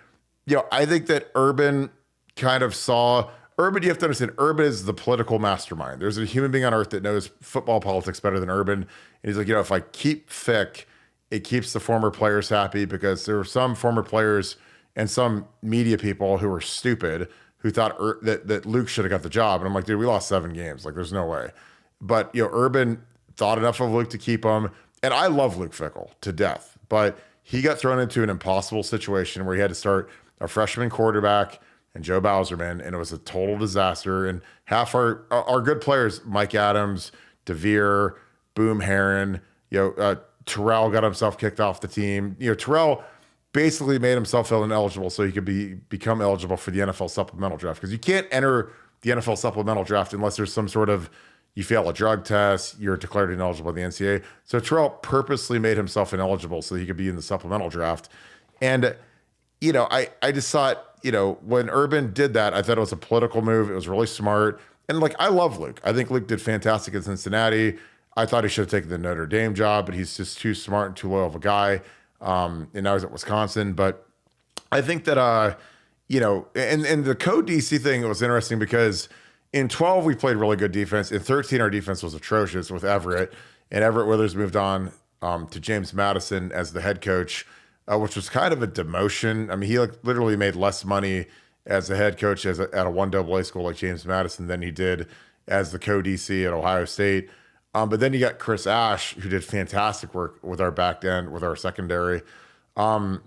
I think that Urban kind of saw Urban. You have to understand, Urban is the political mastermind. There's a human being on earth that knows football politics better than Urban. And he's like, if I keep Fick, it keeps the former players happy because there were some former players and some media people who were stupid who thought that Luke should have got the job. And I'm like, dude, we lost 7 games. Like, there's no way. But, Urban thought enough of Luke to keep him. And I love Luke Fickle to death. But he got thrown into an impossible situation where he had to start a freshman quarterback and Joe Bowserman, and it was a total disaster. And half our good players, Mike Adams, DeVere, Boom Heron, Terrell got himself kicked off the team. Terrell basically made himself ineligible so he could become eligible for the NFL supplemental draft because you can't enter the NFL supplemental draft unless there's some sort of you fail a drug test, you're declared ineligible by the NCAA. So Terrell purposely made himself ineligible so he could be in the supplemental draft. And, I just thought, when Urban did that, I thought it was a political move. It was really smart. And, I love Luke. I think Luke did fantastic in Cincinnati. I thought he should have taken the Notre Dame job, but he's just too smart and too loyal of a guy. And now he's at Wisconsin. But I think that, and the co-DC thing was interesting because in 12, we played really good defense. In 13, our defense was atrocious with Everett. And Everett Withers moved on to James Madison as the head coach, which was kind of a demotion. I mean, he literally made less money as a head coach at a 1AA school like James Madison than he did as the co-DC at Ohio State. But then you got Chris Ash, who did fantastic work with our back end, with our secondary. I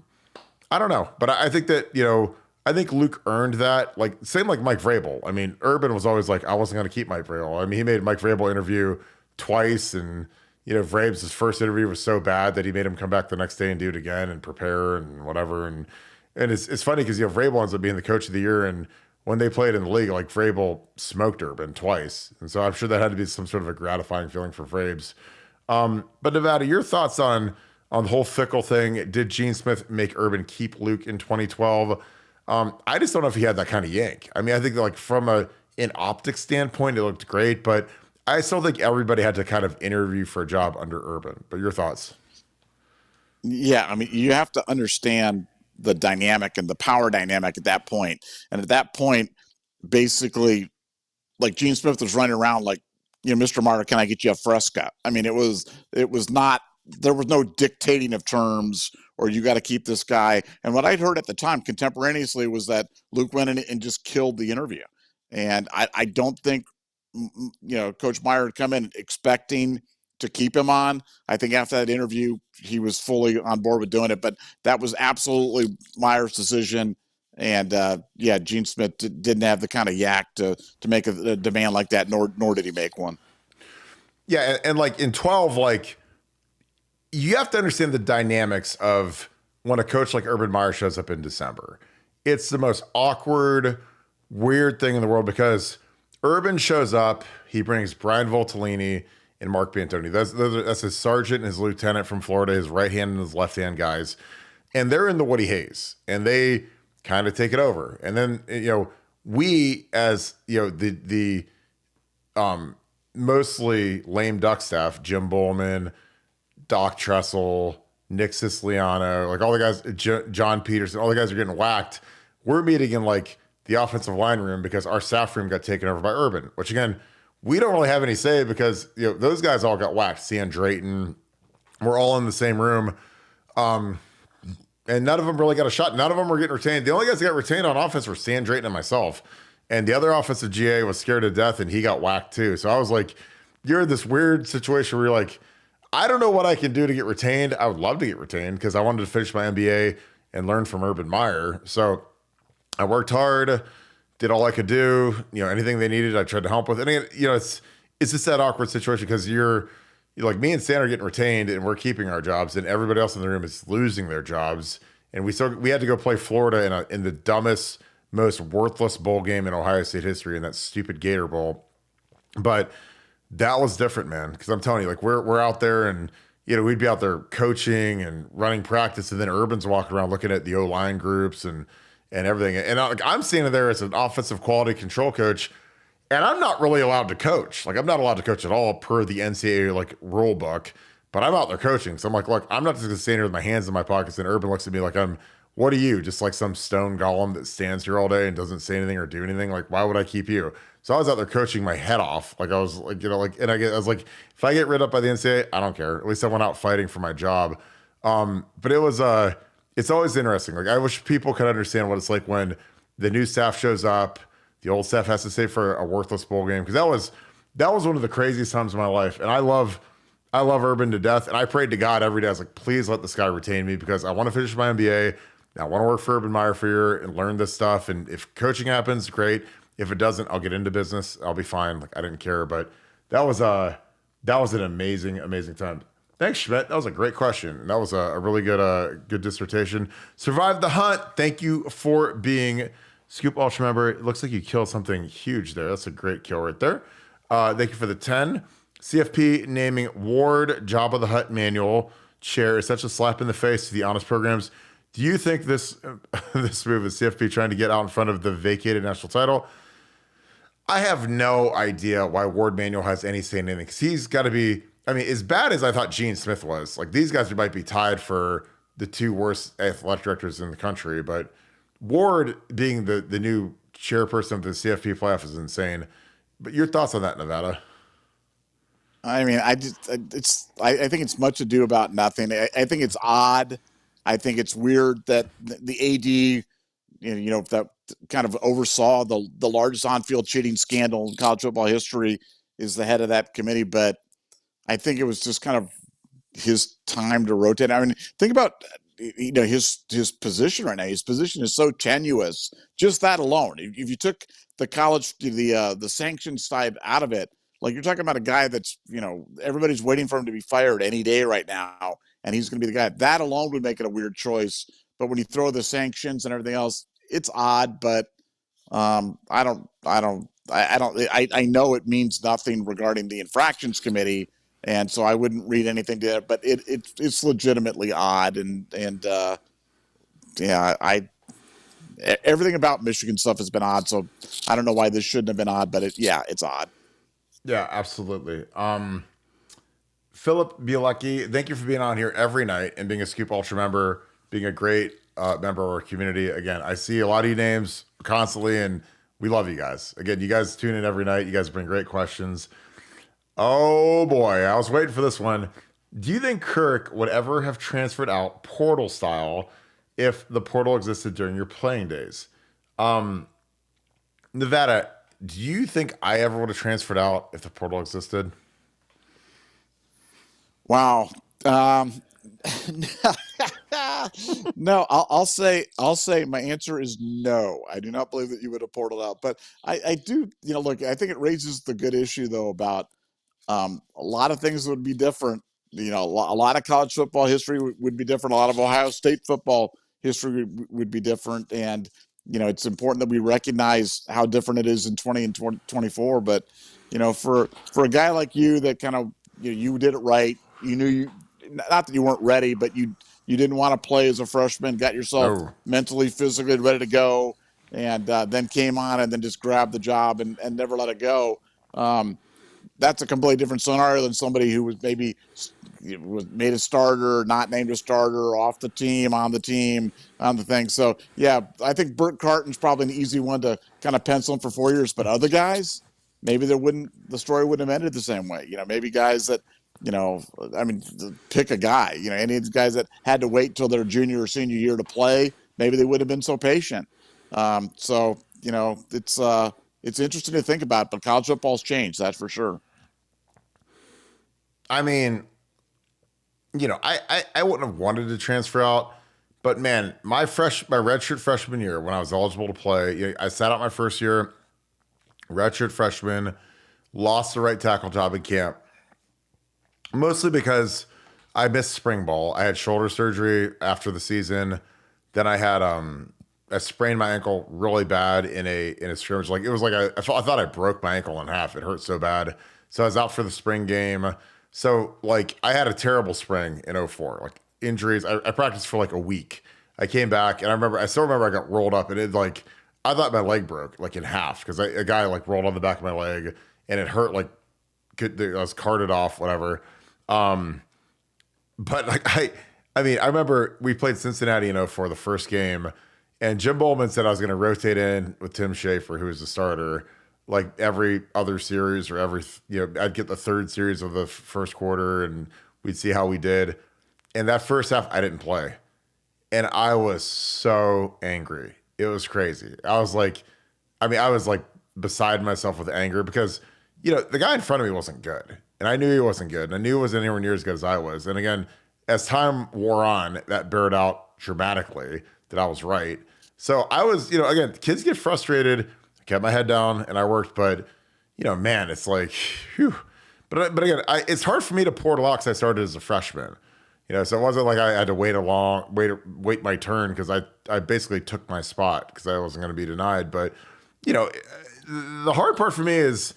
don't know. But I think that, I think Luke earned that. Same like Mike Vrabel. I mean, Urban was always like, I wasn't going to keep Mike Vrabel. I mean, he made Mike Vrabel interview twice. And, Vrabes' first interview was so bad that he made him come back the next day and do it again and prepare and whatever. And it's funny because, Vrabel ends up being the coach of the year. And when they played in the league, Vrabel smoked Urban twice. And so I'm sure that had to be some sort of a gratifying feeling for Vrabes. But Nevada, your thoughts on the whole Fickle thing? Did Gene Smith make Urban keep Luke in 2012? I just don't know if he had that kind of yank. I mean, I think like from an optics standpoint, it looked great, but I still think everybody had to kind of interview for a job under Urban. But your thoughts? Yeah, I mean, you have to understand the dynamic and the power dynamic at that point. And at that point, basically, like Gene Smith was running around like, Mr. Meyer, can I get you a Fresca? I mean, it was not, there was no dictating of terms or you got to keep this guy. And what I'd heard at the time contemporaneously was that Luke went in and just killed the interview. And I don't think, Coach Meyer had come in expecting to keep him on. I think after that interview, he was fully on board with doing it, but that was absolutely Meyer's decision. And Gene Smith didn't have the kind of yak to make a demand like that, nor did he make one. Yeah, and like in 12, like you have to understand the dynamics of when a coach like Urban Meyer shows up in December. It's the most awkward, weird thing in the world because Urban shows up, he brings Brian Voltolini and Mark Biantoni. That's his sergeant and his lieutenant from Florida, his right hand and his left hand guys. And they're in the Woody Hayes and they kind of take it over. And then, we as, the mostly lame duck staff, Jim Bowman, Doc Tressel, Nick Siciliano, like all the guys, John Peterson, all the guys are getting whacked. We're meeting in like the offensive line room because our staff room got taken over by Urban, which again, we don't really have any say because those guys all got whacked. Stan Drayton, we're all in the same room. And none of them really got a shot. None of them were getting retained. The only guys that got retained on offense were Stan Drayton and myself. And the other offensive GA was scared to death and he got whacked too. So I was like, you're in this weird situation where you're like, I don't know what I can do to get retained. I would love to get retained because I wanted to finish my MBA and learn from Urban Meyer. So I worked hard, did all I could do. Anything they needed, I tried to help with. And it's just that awkward situation because you're like me and Stan are getting retained and we're keeping our jobs and everybody else in the room is losing their jobs. And we had to go play Florida in the dumbest, most worthless bowl game in Ohio State history in that stupid Gator Bowl. But that was different, man. Because I'm telling you, like we're out there and we'd be out there coaching and running practice, and then Urban's walking around looking at the O-line groups and everything. And I'm standing there as an offensive quality control coach. And I'm not really allowed to coach. Like, I'm not allowed to coach at all per the NCAA, like, rule book. But I'm out there coaching. So I'm like, look, I'm not just going to stand here with my hands in my pockets. And Urban looks at me like what are you? Just like some stone golem that stands here all day and doesn't say anything or do anything? Like, why would I keep you? So I was out there coaching my head off. Like, I was like, and I was like, if I get rid up by the NCAA, I don't care. At least I went out fighting for my job. But it was, it's always interesting. Like, I wish people could understand what it's like when the new staff shows up. The old staff has to stay for a worthless bowl game because that was one of the craziest times of my life. And I love Urban to death. And I prayed to God every day. I was like, please let this guy retain me because I want to finish my MBA. I want to work for Urban Meyer for a year and learn this stuff. And if coaching happens, great. If it doesn't, I'll get into business. I'll be fine. Like I didn't care. But that was an amazing, amazing time. Thanks, Schmidt. That was a great question. And that was a really good dissertation. Survived the hunt. Thank you for being Scoop Ultra member. It looks like you killed something huge there. That's a great kill right there. Thank you for the 10. CFP naming Warde Jabba the Hutt Manual chair is such a slap in the face to the honest programs. Do you think this move is CFP trying to get out in front of the vacated national title? I have no idea why Warde Manuel has any say in anything because he's got to be, I mean, as bad as I thought Gene Smith was. Like these guys might be tied for the two worst athletic directors in the country, but Warde being the new chairperson of the CFP playoff is insane. But your thoughts on that, Nevada? I mean, I think it's much ado about nothing. I think it's odd. I think it's weird that the AD, that kind of oversaw the largest on-field cheating scandal in college football history is the head of that committee. But I think it was just kind of his time to rotate. I mean, think about his position right now. His position is so tenuous. Just that alone, if you took the college the sanctions side out of it, like you're talking about a guy that's everybody's waiting for him to be fired any day right now, and he's going to be the guy. That alone would make it a weird choice. But when you throw the sanctions and everything else, it's odd. But I know it means nothing regarding the infractions committee. And so I wouldn't read anything to that, but it's legitimately odd. Yeah, everything about Michigan stuff has been odd. So I don't know why this shouldn't have been odd, but it's odd. Yeah, absolutely. Philip Bielecki, thank you for being on here every night and being a Scoop Ultra member, being a great member of our community. Again, I see a lot of you names constantly, and we love you guys. Again, you guys tune in every night. You guys bring great questions. Oh boy, I was waiting for this one. Do you think Kirk would ever have transferred out portal style if the portal existed during your playing days? Nevada, do you think I ever would have transferred out if the portal existed? Wow. No, I'll say my answer is no. I do not believe that you would have portaled out, but I do. Look, I think it raises the good issue though about a lot of things would be different. A lot of college football history would be different. A lot of Ohio State football history would be different. And, it's important that we recognize how different it is in 20 and 2024. But, for a guy like you that kind of, you did it right. You knew not that you weren't ready, but you didn't want to play as a freshman, got yourself mentally, physically ready to go, and then came on and then just grabbed the job and never let it go. That's a completely different scenario than somebody who was maybe was made a starter, not named a starter, off the team, on the team, on the thing. So, yeah, I think Burt Carton's probably an easy one to kind of pencil in for 4 years. But other guys, maybe the story wouldn't have ended the same way. Maybe guys that, pick a guy. Any of these guys that had to wait till their junior or senior year to play, maybe they would have been so patient. It's interesting to think about, but college football's changed, that's for sure. I mean, I wouldn't have wanted to transfer out, but man, my redshirt freshman year when I was eligible to play, I sat out my first year, redshirt freshman, lost the right tackle job in camp, mostly because I missed spring ball. I had shoulder surgery after the season. Then I had I sprained my ankle really bad in a scrimmage. Like it was like I thought I broke my ankle in half. It hurt so bad. So I was out for the spring game. So like I had a terrible spring in 04, like injuries. I practiced for like a week. I came back and I still remember I got rolled up and it like, I thought my leg broke like in half because a guy like rolled on the back of my leg and it hurt like I was carted off, whatever. But like I remember we played Cincinnati in 04, the first game, and Jim Bowman said I was going to rotate in with Tim Schafer, who was the starter, like every other series or I'd get the third series of the first quarter and we'd see how we did. And that first half, I didn't play. And I was so angry. It was crazy. I was like beside myself with anger because, the guy in front of me wasn't good. And I knew he wasn't good. And I knew he wasn't anywhere near as good as I was. And again, as time wore on, that bared out dramatically that I was right. So I was, again, kids get frustrated. I kept my head down and I worked, but, man, it's like, whew. But again, it's hard for me to portal out because I started as a freshman. So it wasn't like I had to wait my turn because I basically took my spot because I wasn't going to be denied. But, the hard part for me is,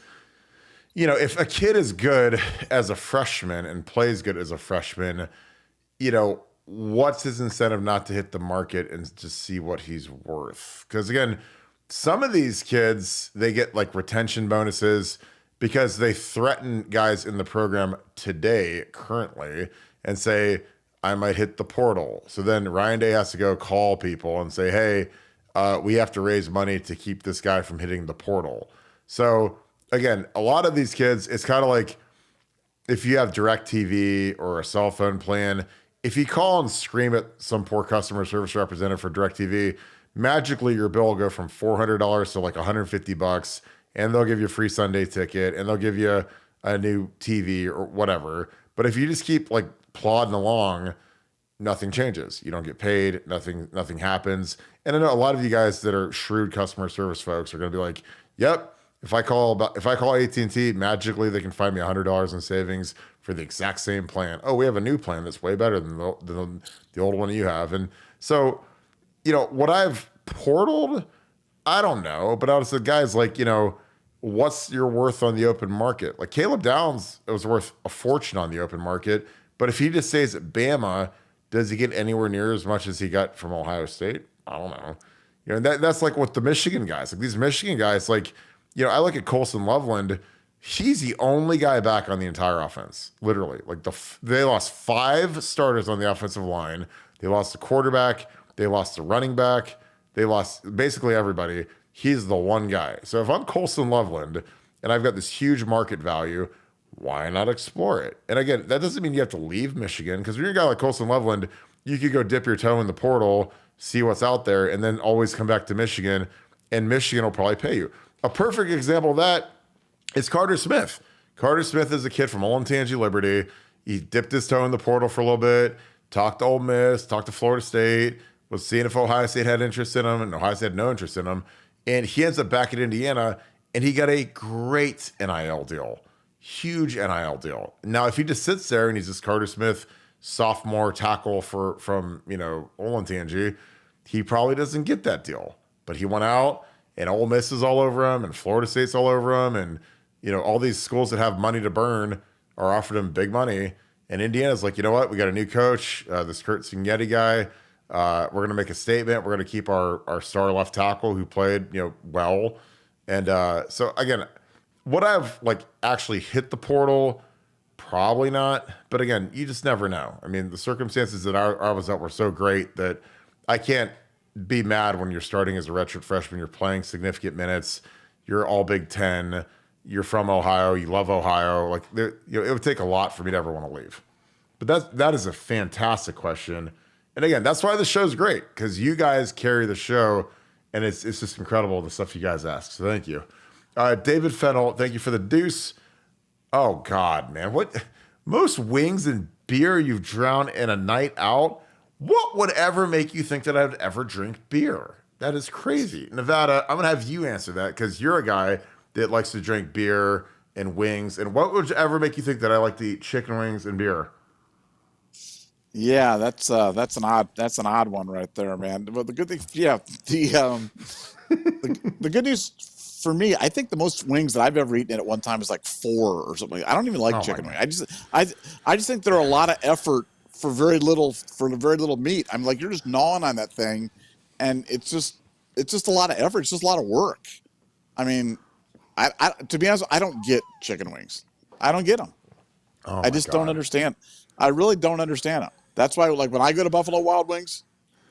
if a kid is good as a freshman and plays good as a freshman, what's his incentive not to hit the market and just see what he's worth? Because again, some of these kids, they get like retention bonuses because they threaten guys in the program today, currently, and say, I might hit the portal. So then Ryan Day has to go call people and say, hey, we have to raise money to keep this guy from hitting the portal. So again, a lot of these kids, it's kind of like if you have DirecTV or a cell phone plan, if you call and scream at some poor customer service representative for DirecTV, magically your bill will go from $400 to like $150, and they'll give you a free Sunday ticket, and they'll give you a new TV or whatever. But if you just keep like plodding along, nothing changes. You don't get paid. Nothing happens. And I know a lot of you guys that are shrewd customer service folks are going to be like, "Yep, if I call AT&T, magically they can find me $100 in savings for the exact same plan. Oh, we have a new plan that's way better than the old one you have." And so, what I've portaled, I don't know, but I was the guys like, what's your worth on the open market? Like Caleb Downs, it was worth a fortune on the open market. But if he just stays at Bama, does he get anywhere near as much as he got from Ohio State? I don't know. You know, that's like with the Michigan guys. Like these Michigan guys, like, you know, I look at Colson Loveland. He's the only guy back on the entire offense, literally. Like they lost 5 starters on the offensive line. They lost the quarterback. They lost the running back. They lost basically everybody. He's the one guy. So if I'm Colson Loveland and I've got this huge market value, why not explore it? And again, that doesn't mean you have to leave Michigan, because when you're a guy like Colson Loveland, you could go dip your toe in the portal, see what's out there, and then always come back to Michigan, and Michigan will probably pay you. A perfect example of that is Carter Smith. Carter Smith is a kid from Olentangy Liberty. He dipped his toe in the portal for a little bit, talked to Ole Miss, talked to Florida State, was seeing if Ohio State had interest in him, and Ohio State had no interest in him. And he ends up back at Indiana, and he got a great NIL deal. Huge NIL deal. Now, if he just sits there and he's this Carter Smith sophomore tackle from Olentangy, he probably doesn't get that deal. But he went out, and Ole Miss is all over him, and Florida State's all over him, and all these schools that have money to burn are offering him big money. And Indiana's like, you know what? We got a new coach, this Kurt Signetti guy. We're going to make a statement. We're going to keep our star left tackle who played, well. And so again, would I've actually hit the portal? Probably not. But again, you just never know. I mean, the circumstances that I was at were so great that I can't be mad when you're starting as a redshirt freshman. You're playing significant minutes. You're all Big Ten. You're from Ohio. You love Ohio. It would take a lot for me to ever want to leave. But that is a fantastic question. And again, that's why the show's great, because you guys carry the show, and it's just incredible the stuff you guys ask. So thank you. David Fennell, thank you for the deuce. Oh, God, man. What? Most wings and beer you've drowned in a night out? What would ever make you think that I'd ever drink beer? That is crazy. Nevada, I'm going to have you answer that, because you're a guy that likes to drink beer and wings. And what would ever make you think that I like to eat chicken wings and beer? Yeah, that's an odd one right there, man. But the good thing, the good news for me, I think the most wings that I've ever eaten at one time is like 4 or something. I don't even like chicken wings. I just think they're a lot of effort for very little meat. I'm like, you're just gnawing on that thing, and it's just a lot of effort. It's just a lot of work. I mean, I to be honest, I don't get chicken wings. I don't get them. I just don't understand. I really don't understand them. That's why, when I go to Buffalo Wild Wings,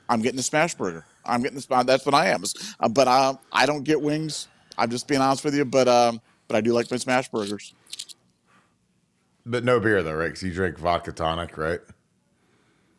I'm getting a smash burger. That's what I am. But I don't get wings. I'm just being honest with you. But I do like my smash burgers. But no beer though, right? Because you drink vodka tonic, right?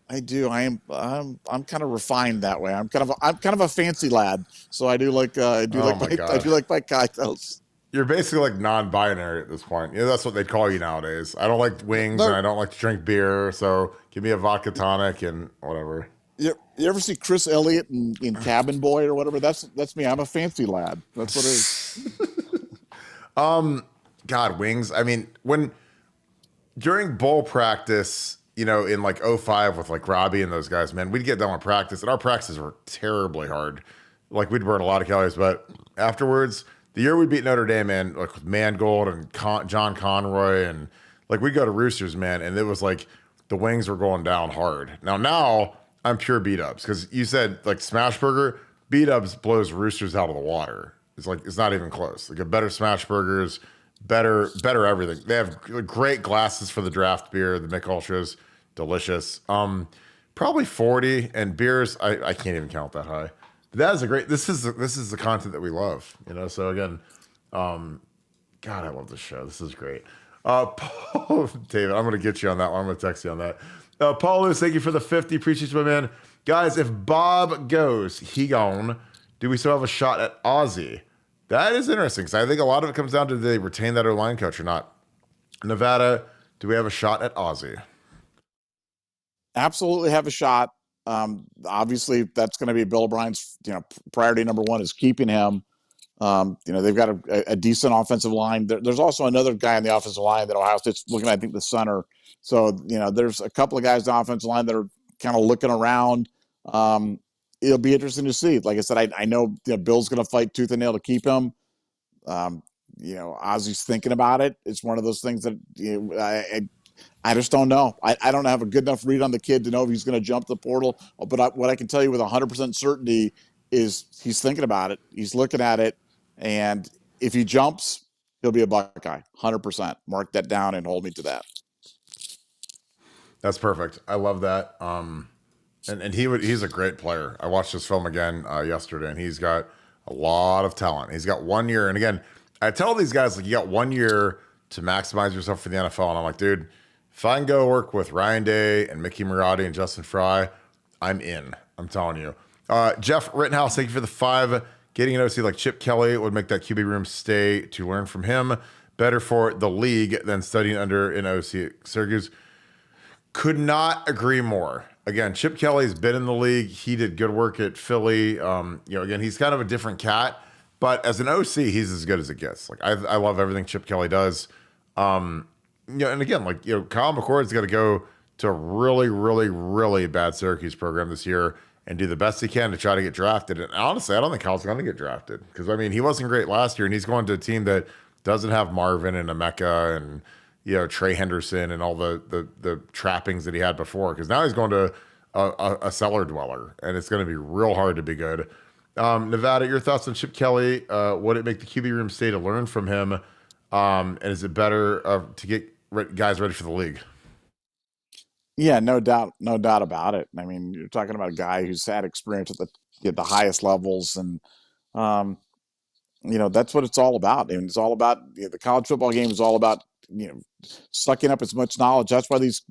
I do. I'm kind of refined that way. I'm kind of a fancy lad. So I do like I do like my cocktails. You're basically non-binary at this point. That's what they call you nowadays. I don't like wings and I don't like to drink beer, so give me a vodka tonic and whatever. You ever see Chris Elliott in Cabin Boy or whatever? That's me. I'm a fancy lad. That's what it is. God, wings. I mean, during bowl practice, in '05 with Robbie and those guys, man, we'd get done with practice, and our practices were terribly hard. We'd burn a lot of calories, but afterwards, the year we beat Notre Dame, man, with Mangold and John Conroy, and we'd go to Roosters, man, and it was the wings were going down hard. Now I'm pure beat-ups, because you said smash burger, beat-ups blows Roosters out of the water. It's not even close. A better smash burgers, better everything. They have great glasses for the draft beer, the Mick Ultras, delicious. Probably 40, and beers, I can't even count that high. That is this is the content that we love, So again, God, I love this show. This is great. Paul, David, I'm going to get you on that one. I'm going to text you on that. Paul Lewis, thank you for the 50. Appreciate you, my man. Guys, if Bob goes, he gone. Do we still have a shot at Aussie? That is interesting, because I think a lot of it comes down to, do they retain that O-line coach or not? Nevada, do we have a shot at Aussie? Absolutely have a shot. Obviously, that's going to be Bill O'Brien's, priority number one is keeping him. They've got a decent offensive line. There's also another guy on the offensive line that Ohio State's looking at, I think, the center. So, there's a couple of guys on the offensive line that are kind of looking around. It'll be interesting to see. Like I said, I know Bill's going to fight tooth and nail to keep him. Ozzy's thinking about it. It's one of those things that I just don't know. I don't have a good enough read on the kid to know if he's going to jump the portal. But what I can tell you with 100% certainty is he's thinking about it. He's looking at it. And if he jumps, he'll be a Buckeye. 100%. Mark that down and hold me to that. That's perfect. I love that. And he's a great player. I watched his film again yesterday, and he's got a lot of talent. He's got 1 year. And again, I tell these guys, like, you got 1 year to maximize yourself for the NFL. And I'm like, dude, if I can go work with Ryan Day and Mickey Marotti and Justin Fry, I'm in. I'm telling you. Jeff Rittenhouse, thank you for the 5. Getting an OC like Chip Kelly would make that QB room stay to learn from him. Better for the league than studying under an OC. Syracuse. Could not agree more. Again, Chip Kelly's been in the league. He did good work at Philly. Again, he's kind of a different cat, but as an OC, he's as good as it gets. Like I love everything Chip Kelly does. And again, Kyle McCord's got to go to a really, really, really bad Syracuse program this year and do the best he can to try to get drafted. And honestly, I don't think Kyle's going to get drafted because he wasn't great last year, and he's going to a team that doesn't have Marvin and Emeka and Trey Henderson and all the trappings that he had before, because now he's going to a cellar dweller, and it's going to be real hard to be good. Nevada, your thoughts on Chip Kelly? Would it make the QB room stay to learn from him? And is it better to get guys ready for the league? Yeah, no doubt about it. You're talking about a guy who's had experience at the highest levels, and that's what it's all about. And it's all about the college football game is all about sucking up as much knowledge. That's why these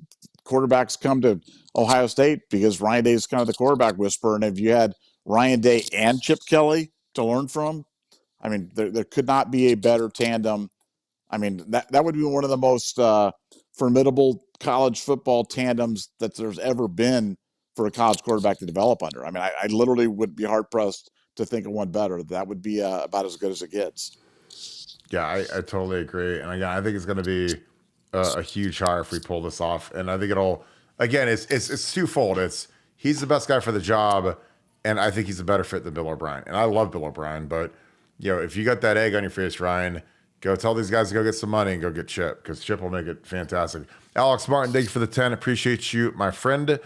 quarterbacks come to Ohio State, because Ryan Day is kind of the quarterback whisperer. And if you had Ryan Day and Chip Kelly to learn from, there could not be a better tandem. That would be one of the most formidable college football tandems that there's ever been for a college quarterback to develop under. I literally would be hard pressed to think of one better. That would be about as good as it gets. Yeah, I totally agree. And again, I think it's going to be a huge hire if we pull this off. And I think it's twofold. He's the best guy for the job, and I think he's a better fit than Bill O'Brien. And I love Bill O'Brien, but if you got that egg on your face, Ryan, go tell these guys to go get some money and go get Chip, because Chip will make it fantastic. Alex Martin, thank you for the 10. Appreciate you, my friend.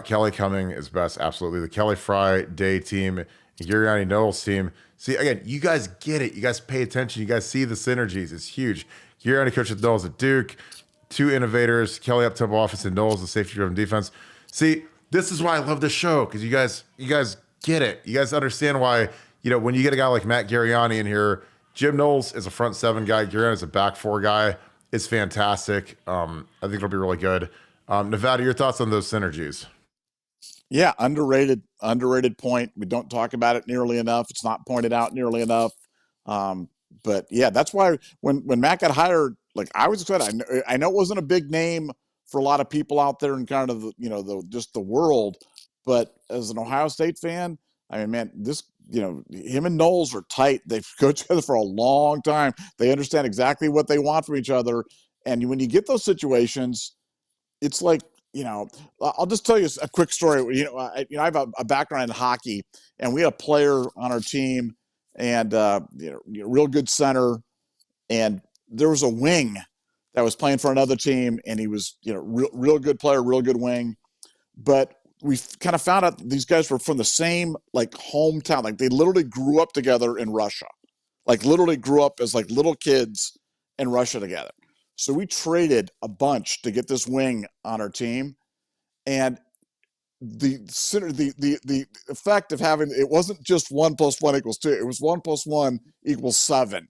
Kelly Cumming is best, absolutely. The Kelly Fry Day team, Uriani Knowles team. See, again, you guys get it. You guys pay attention. You guys see the synergies. It's huge. Uriani coached with Knowles at Duke. 2 innovators, Kelly up-tempo offense and Knowles the safety-driven defense. See, this is why I love this show, because you guys get it. You guys understand why, when you get a guy like Matt Gariani in here, Jim Knowles is a front 7 guy. Gariani is a back 4 guy. It's fantastic. I think it'll be really good. Nevada, your thoughts on those synergies? Yeah, underrated point. We don't talk about it nearly enough. It's not pointed out nearly enough. But yeah, that's why when Matt got hired, I was excited. I know it wasn't a big name for a lot of people out there in kind of just the world, but as an Ohio State fan, man, this him and Knowles are tight. They've coached together for a long time. They understand exactly what they want from each other, and when you get those situations, it's like. I'll just tell you a quick story. I have a background in hockey, and we had a player on our team, and real good center, and there was a wing that was playing for another team, and he was real good player, real good wing, but we kind of found out these guys were from the same hometown, they literally grew up together in Russia, literally grew up as little kids in Russia together. So we traded a bunch to get this wing on our team, and the effect of having it wasn't just 1 + 1 = 2. It was 1 + 1 = 7.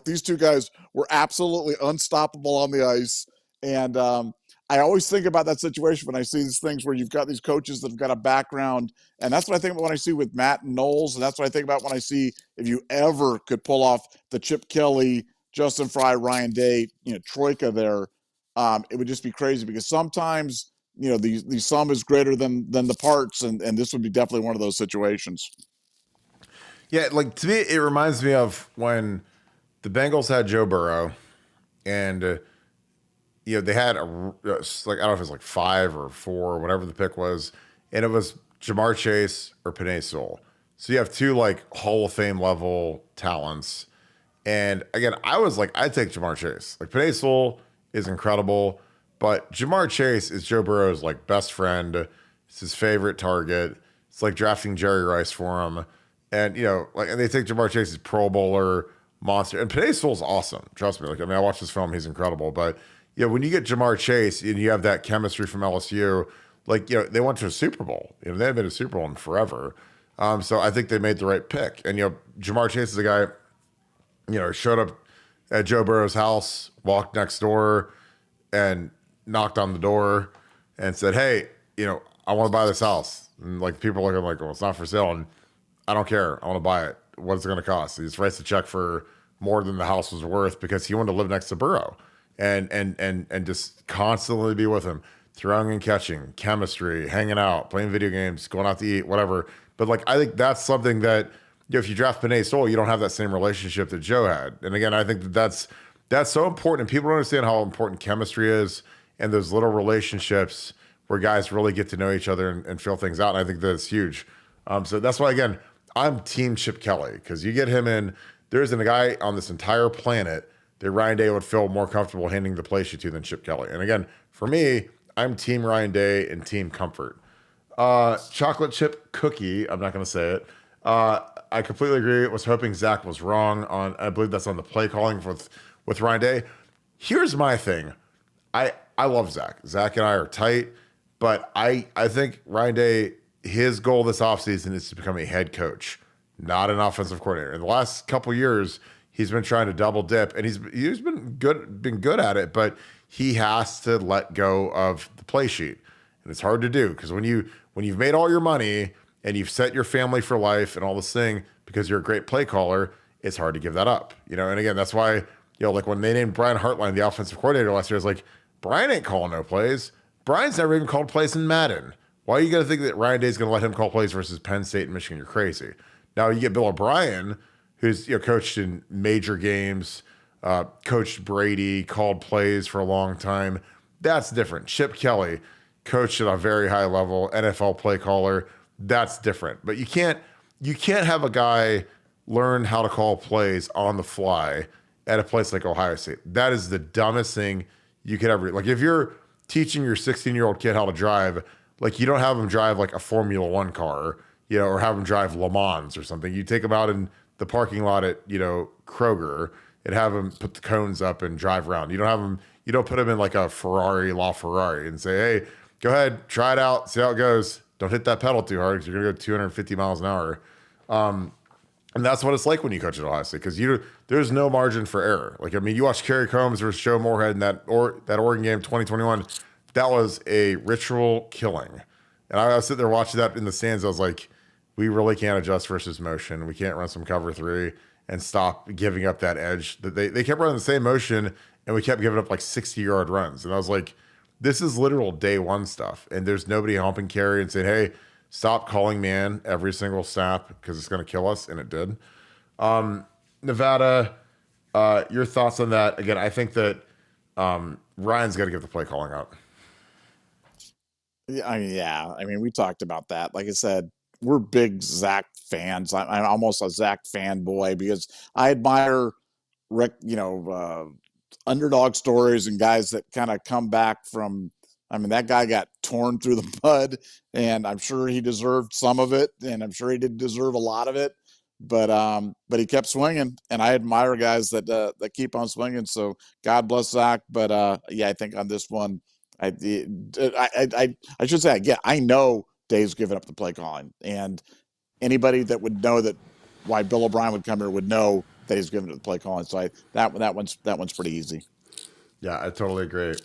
These two guys were absolutely unstoppable on the ice, and I always think about that situation when I see these things where you've got these coaches that have got a background, and that's what I think about when I see with Matt and Knowles, and that's what I think about when I see if you ever could pull off the Chip Kelly, Justin Fry, Ryan Day, troika there, it would just be crazy, because sometimes, the sum is greater than the parts, and this would be definitely one of those situations. Yeah, to me, it reminds me of when the Bengals had Joe Burrow, and they had I don't know if it was 5 or 4 or whatever the pick was, and it was Jamar Chase or Penei Sewell. So you have 2 Hall of Fame level talents. And again, I was like, I'd take Jamar Chase. Like Penei Sewell is incredible, but Jamar Chase is Joe Burrow's like best friend. It's his favorite target. It's like drafting Jerry Rice for him. And and they take Jamar Chase as Pro Bowler monster. And Penei Sewell's awesome. Trust me. Like, I mean, I watched this film, he's incredible. But when you get Jamar Chase and you have that chemistry from LSU, they went to a Super Bowl. They haven't been to a Super Bowl in forever. So I think they made the right pick. And Jamar Chase is a guy, showed up at Joe Burrow's house, walked next door, and knocked on the door and said, "Hey, I want to buy this house." And people look at him like, "Well, it's not for sale," and I don't care. I want to buy it. What's it going to cost? He just writes a check for more than the house was worth because he wanted to live next to Burrow and just constantly be with him, throwing and catching, chemistry, hanging out, playing video games, going out to eat, whatever. But I think that's something that if you draft Penei Sewell, you don't have that same relationship that Joe had. And again, I think that's so important. And people don't understand how important chemistry is and those little relationships where guys really get to know each other and feel things out. And I think that's huge. So that's why, again, I'm team Chip Kelly, because you get him in, there isn't a guy on this entire planet that Ryan Day would feel more comfortable handing the play sheet to than Chip Kelly. And again, for me, I'm team Ryan Day and team comfort. Chocolate chip cookie, I'm not going to say it. I completely agree. Was hoping Zach was wrong on, I believe that's on the play calling with Ryan Day. Here's my thing. I love Zach. Zach and I are tight, but I think Ryan Day, his goal this offseason is to become a head coach, not an offensive coordinator. In the last couple years, he's been trying to double dip, and he's been good at it, but he has to let go of the play sheet. And it's hard to do because when you've made all your money and you've set your family for life and all this thing because you're a great play caller, it's hard to give that up. And again, that's why, when they named Brian Hartline the offensive coordinator last year, it's like, Brian ain't calling no plays. Brian's never even called plays in Madden. Why are you going to think that Ryan Day's going to let him call plays versus Penn State and Michigan? You're crazy. Now you get Bill O'Brien, who's coached in major games, coached Brady, called plays for a long time. That's different. Chip Kelly coached at a very high level, NFL play caller. That's different. But you can't have a guy learn how to call plays on the fly at a place like Ohio State. That is the dumbest thing you could ever. If you're teaching your 16-year-old kid how to drive, you don't have him drive a Formula One car, or have him drive Le Mans or something. You take him out in the parking lot at, Kroger and have him put the cones up and drive around. You don't put him in a Ferrari, LaFerrari and say, "Hey, go ahead, try it out, see how it goes. Don't hit that pedal too hard because you're going to go 250 miles an hour." And that's what it's like when you coach at Ohio State, because there's no margin for error. You watch Kerry Combs versus Joe Moorhead in that Oregon game 2021. That was a ritual killing. And I was sitting there watching that in the stands. I was like, we really can't adjust versus motion. We can't run some cover three and stop giving up that edge. They kept running the same motion, and we kept giving up 60-yard runs. And I was like, this is literal day one stuff. And there's nobody helping Kerry and saying, "Hey, stop calling man every single snap because it's going to kill us." And it did. Nevada, your thoughts on that? Again, I think that Ryan's got to give the play calling up. Yeah. I mean, we talked about that. Like I said, we're big Zach fans. I'm almost a Zach fanboy because I admire underdog stories and guys that kind of come back from. I mean, that guy got torn through the mud, and I'm sure he deserved some of it, and I'm sure he didn't deserve a lot of it. But he kept swinging, and I admire guys that keep on swinging. So God bless Zach. But I think on this one, I should say again, I know Dave's given up the play calling, and anybody that would know that why Bill O'Brien would come here would know that he's given up the play calling. So that one's pretty easy. Yeah, I totally agree.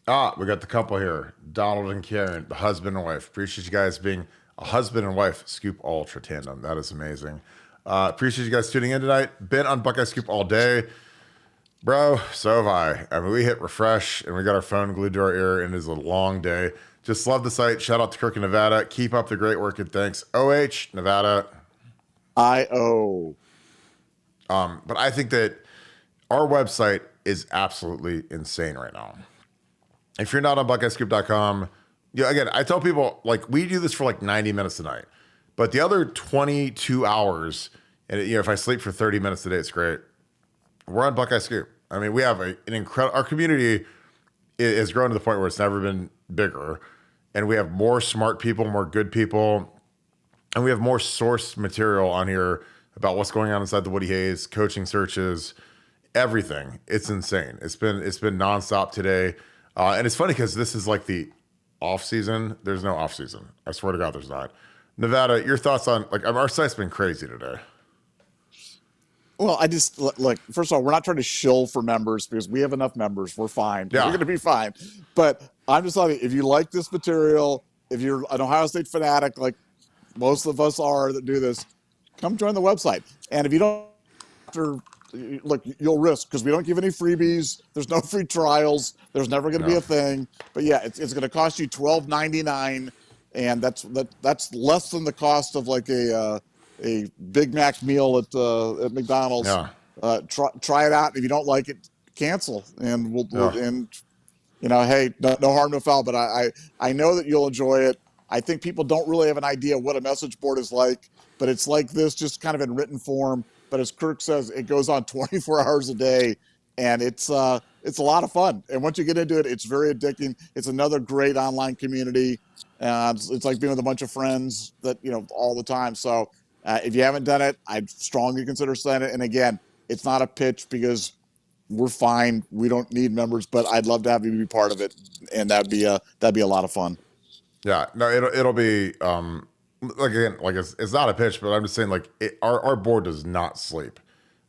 We got the couple here, Donald and Karen, the husband and wife. Appreciate you guys being a husband and wife Scoop Ultra tandem. That is amazing. Appreciate you guys tuning in tonight. Been on Buckeye Scoop all day. Bro, so have I. I mean, we hit refresh and we got our phone glued to our ear, and it is a long day. Just love the site. Shout out to Kirk in Nevada. Keep up the great work, and thanks. OH, Nevada. IO. But I think that our website is absolutely insane right now. If you're not on BuckeyeScoop.com, again, I tell people, we do this for 90 minutes a night. But the other 22 hours, and if I sleep for 30 minutes a day, it's great. We're on Buckeye Scoop. I mean, we have an incredible, our community has grown to the point where it's never been bigger. And we have more smart people, more good people. And we have more source material on here about what's going on inside the Woody Hayes, coaching searches, everything. It's insane. It's been nonstop today. And it's funny because this is like the off season. There's no off season. I swear to God, there's not. Nevada, your thoughts on, like, our site's been crazy today. Well, I just like, first of all, we're not trying to shill for members because we have enough members. We're fine. Yeah. We're going to be fine. But I'm just telling you, if you like this material, if you're an Ohio State fanatic, like most of us are that do this, come join the website. And if you don't, look, you'll risk because we don't give any freebies. There's no free trials. There's never going to be a thing. But yeah, it's going to cost you $12.99, and that's less than the cost of like a Big Mac meal at McDonald's. Yeah. Try it out. If you don't like it, cancel, and we'll and you know, hey, no harm, no foul. But I know that you'll enjoy it. I think people don't really have an idea what a message board is like, but it's like this, just kind of in written form. But as Kirk says, it goes on 24 hours a day, and it's a lot of fun. And once you get into it, it's very addicting. It's another great online community. It's like being with a bunch of friends that, you know, all the time. So if you haven't done it, I'd strongly consider signing it. And again, it's not a pitch because we're fine. We don't need members, but I'd love to have you be part of it, and that'd be a lot of fun. Yeah, no, it'll be like, again, like it's not a pitch, but I'm just saying, like, our board does not sleep.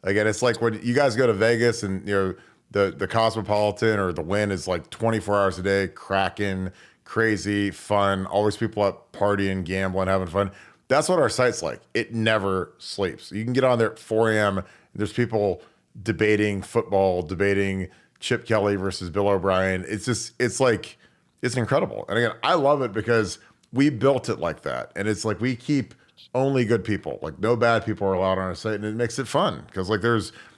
Again, it's like when you guys go to Vegas and, you know, the Cosmopolitan or the Wynn is like 24 hours a day, cracking, crazy, fun, always people up partying, gambling, having fun. That's what our site's like. It never sleeps. You can get on there at 4 a.m. and there's people debating football, debating Chip Kelly versus Bill O'Brien. It's like, it's incredible. And again, I love it because we built it like that. And it's like, we keep only good people. Like, no bad people are allowed on our site, and it makes it fun because, like,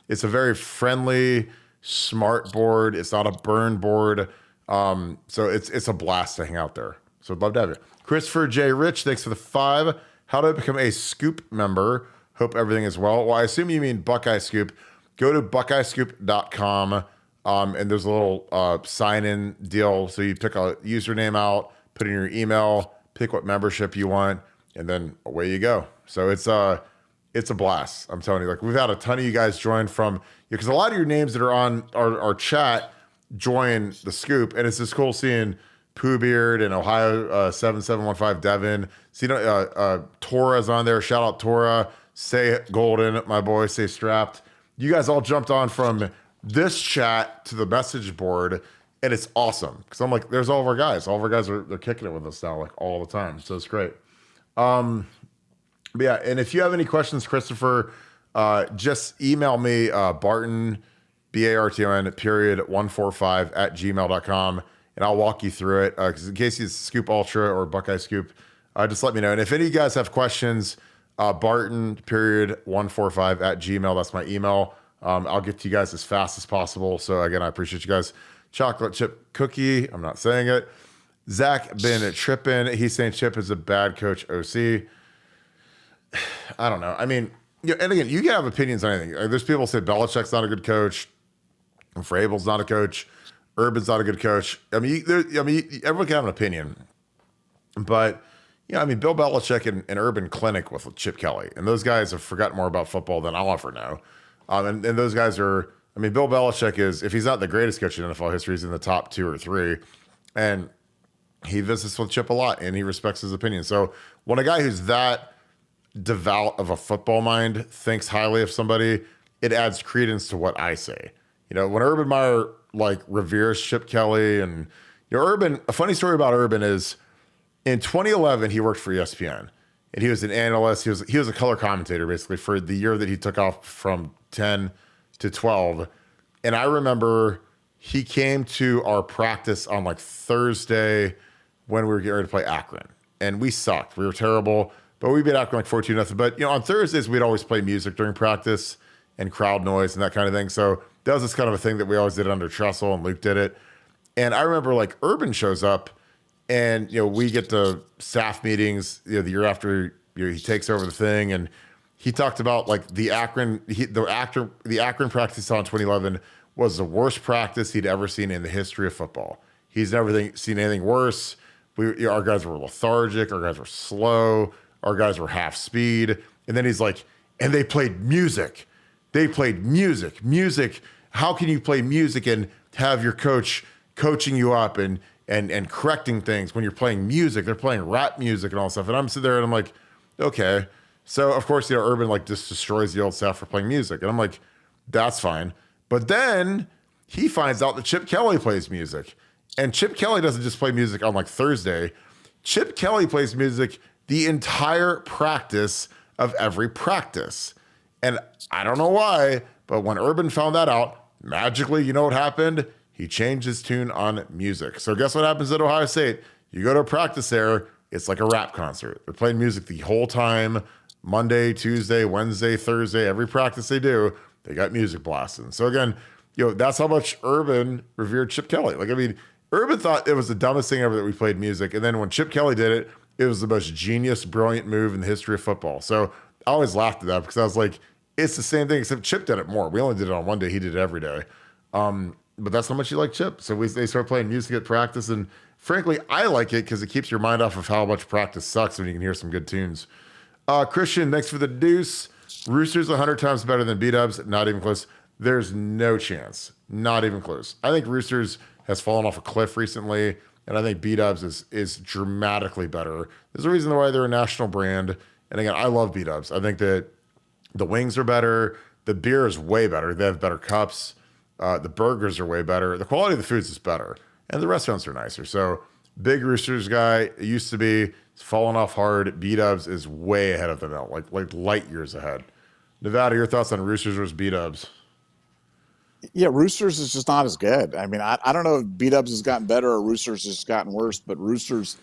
it's a very friendly, smart board. It's not a burn board. So it's a blast to hang out there. So I'd love to have you. Christopher J. Rich, thanks for the 5. How do I become a Scoop member? Hope everything is well. Well, I assume you mean Buckeye Scoop. Go to buckeyescoop.com. And there's a little sign-in deal. So you pick a username out, put in your email, pick what membership you want, and then away you go. So it's a blast. I'm telling you. Like, we've had a ton of you guys join from, because a lot of your names that are on our chat join the Scoop, and it's just cool seeing Pooh Beard and Ohio 7715 Devin. See, Tora's on there. Shout out Tora. Say Golden, my boy. Say Strapped. You guys all jumped on from this chat to the message board, and it's awesome because I'm like, there's all of our guys. All of our guys they're kicking it with us now, like, all the time. So it's great. But yeah, and if you have any questions, Christopher, just email me Barton, BARTON period 145 at gmail.com, and I'll walk you through it. Because in case it's Scoop Ultra or Buckeye Scoop, just let me know. And if any of you guys have questions, Barton period 145 at gmail. That's my email. I'll get to you guys as fast as possible. So again, I appreciate you guys. Chocolate chip cookie. I'm not saying it. Zach been tripping. He's saying Chip is a bad coach. OC. I don't know. I mean, yeah, and again, you can have opinions on anything. Like, there's people who say Belichick's not a good coach. Vrabel's not a coach. Urban's not a good coach. I mean, everyone can have an opinion. But, I mean, Bill Belichick and Urban clinic with Chip Kelly. And those guys have forgotten more about football than I'll ever know. And those guys are, I mean, Bill Belichick is, if he's not the greatest coach in NFL history, he's in the top 2 or 3. And he visits with Chip a lot, and he respects his opinion. So when a guy who's that devout of a football mind thinks highly of somebody, it adds credence to what I say. When Urban Meyer, like, reveres Chip Kelly, and, Urban, a funny story about Urban is in 2011, he worked for ESPN. And he was an analyst. He was a color commentator, basically, for the year that he took off from 10 to 12. And I remember he came to our practice on, like, Thursday when we were getting ready to play Akron. And we sucked. We were terrible. But we beat Akron like 14-0. But, on Thursdays, we'd always play music during practice and crowd noise and that kind of thing. So that was just kind of a thing that we always did under Tressel, and Luke did it. And I remember, like, Urban shows up, and, we get to staff meetings, the year after he takes over the thing, and he talked about like the Akron practice he saw in 2011 was the worst practice he'd ever seen in the history of football. He's never seen anything worse. Our guys were lethargic. Our guys were slow. Our guys were half speed. And then he's like, and they played music. They played music. Music. How can you play music and have your coach coaching you up and correcting things when you're playing music? They're playing rap music and all that stuff. And I'm sitting there and I'm like, okay. So of course, Urban like just destroys the old staff for playing music. And I'm like, that's fine. But then he finds out that Chip Kelly plays music. And Chip Kelly doesn't just play music on like Thursday. Chip Kelly plays music the entire practice of every practice. And I don't know why, but when Urban found that out, magically, you know what happened? He changed his tune on music. So guess what happens at Ohio State? You go to a practice there, it's like a rap concert. They're playing music the whole time, Monday, Tuesday, Wednesday, Thursday, every practice they do, they got music blasting. So again, that's how much Urban revered Chip Kelly. Like, I mean, Urban thought it was the dumbest thing ever that we played music. And then when Chip Kelly did it, it was the most genius, brilliant move in the history of football. So I always laughed at that because I was like, it's the same thing, except Chip did it more. We only did it on one day. He did it every day. But that's how much you like Chip. So they started playing music at practice. And frankly, I like it because it keeps your mind off of how much practice sucks when you can hear some good tunes. Christian, thanks for the deuce. Roosters 100 times better than B-Dubs. Not even close. There's no chance. Not even close. I think Roosters has fallen off a cliff recently, and I think B-Dubs is dramatically better. There's a reason why they're a national brand. And again, I love B-Dubs. I think that the wings are better. The beer is way better. They have better cups. The burgers are way better. The quality of the foods is better. And the restaurants are nicer. So big Roosters guy, it used to be, it's fallen off hard. B-Dubs is way ahead of them now, like light years ahead. Nevada, your thoughts on Roosters versus B-Dubs? Yeah, Roosters is just not as good. I mean, I don't know if B-Dubs has gotten better or Roosters has gotten worse, but Roosters,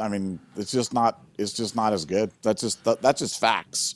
I mean, it's just not as good. That's just facts.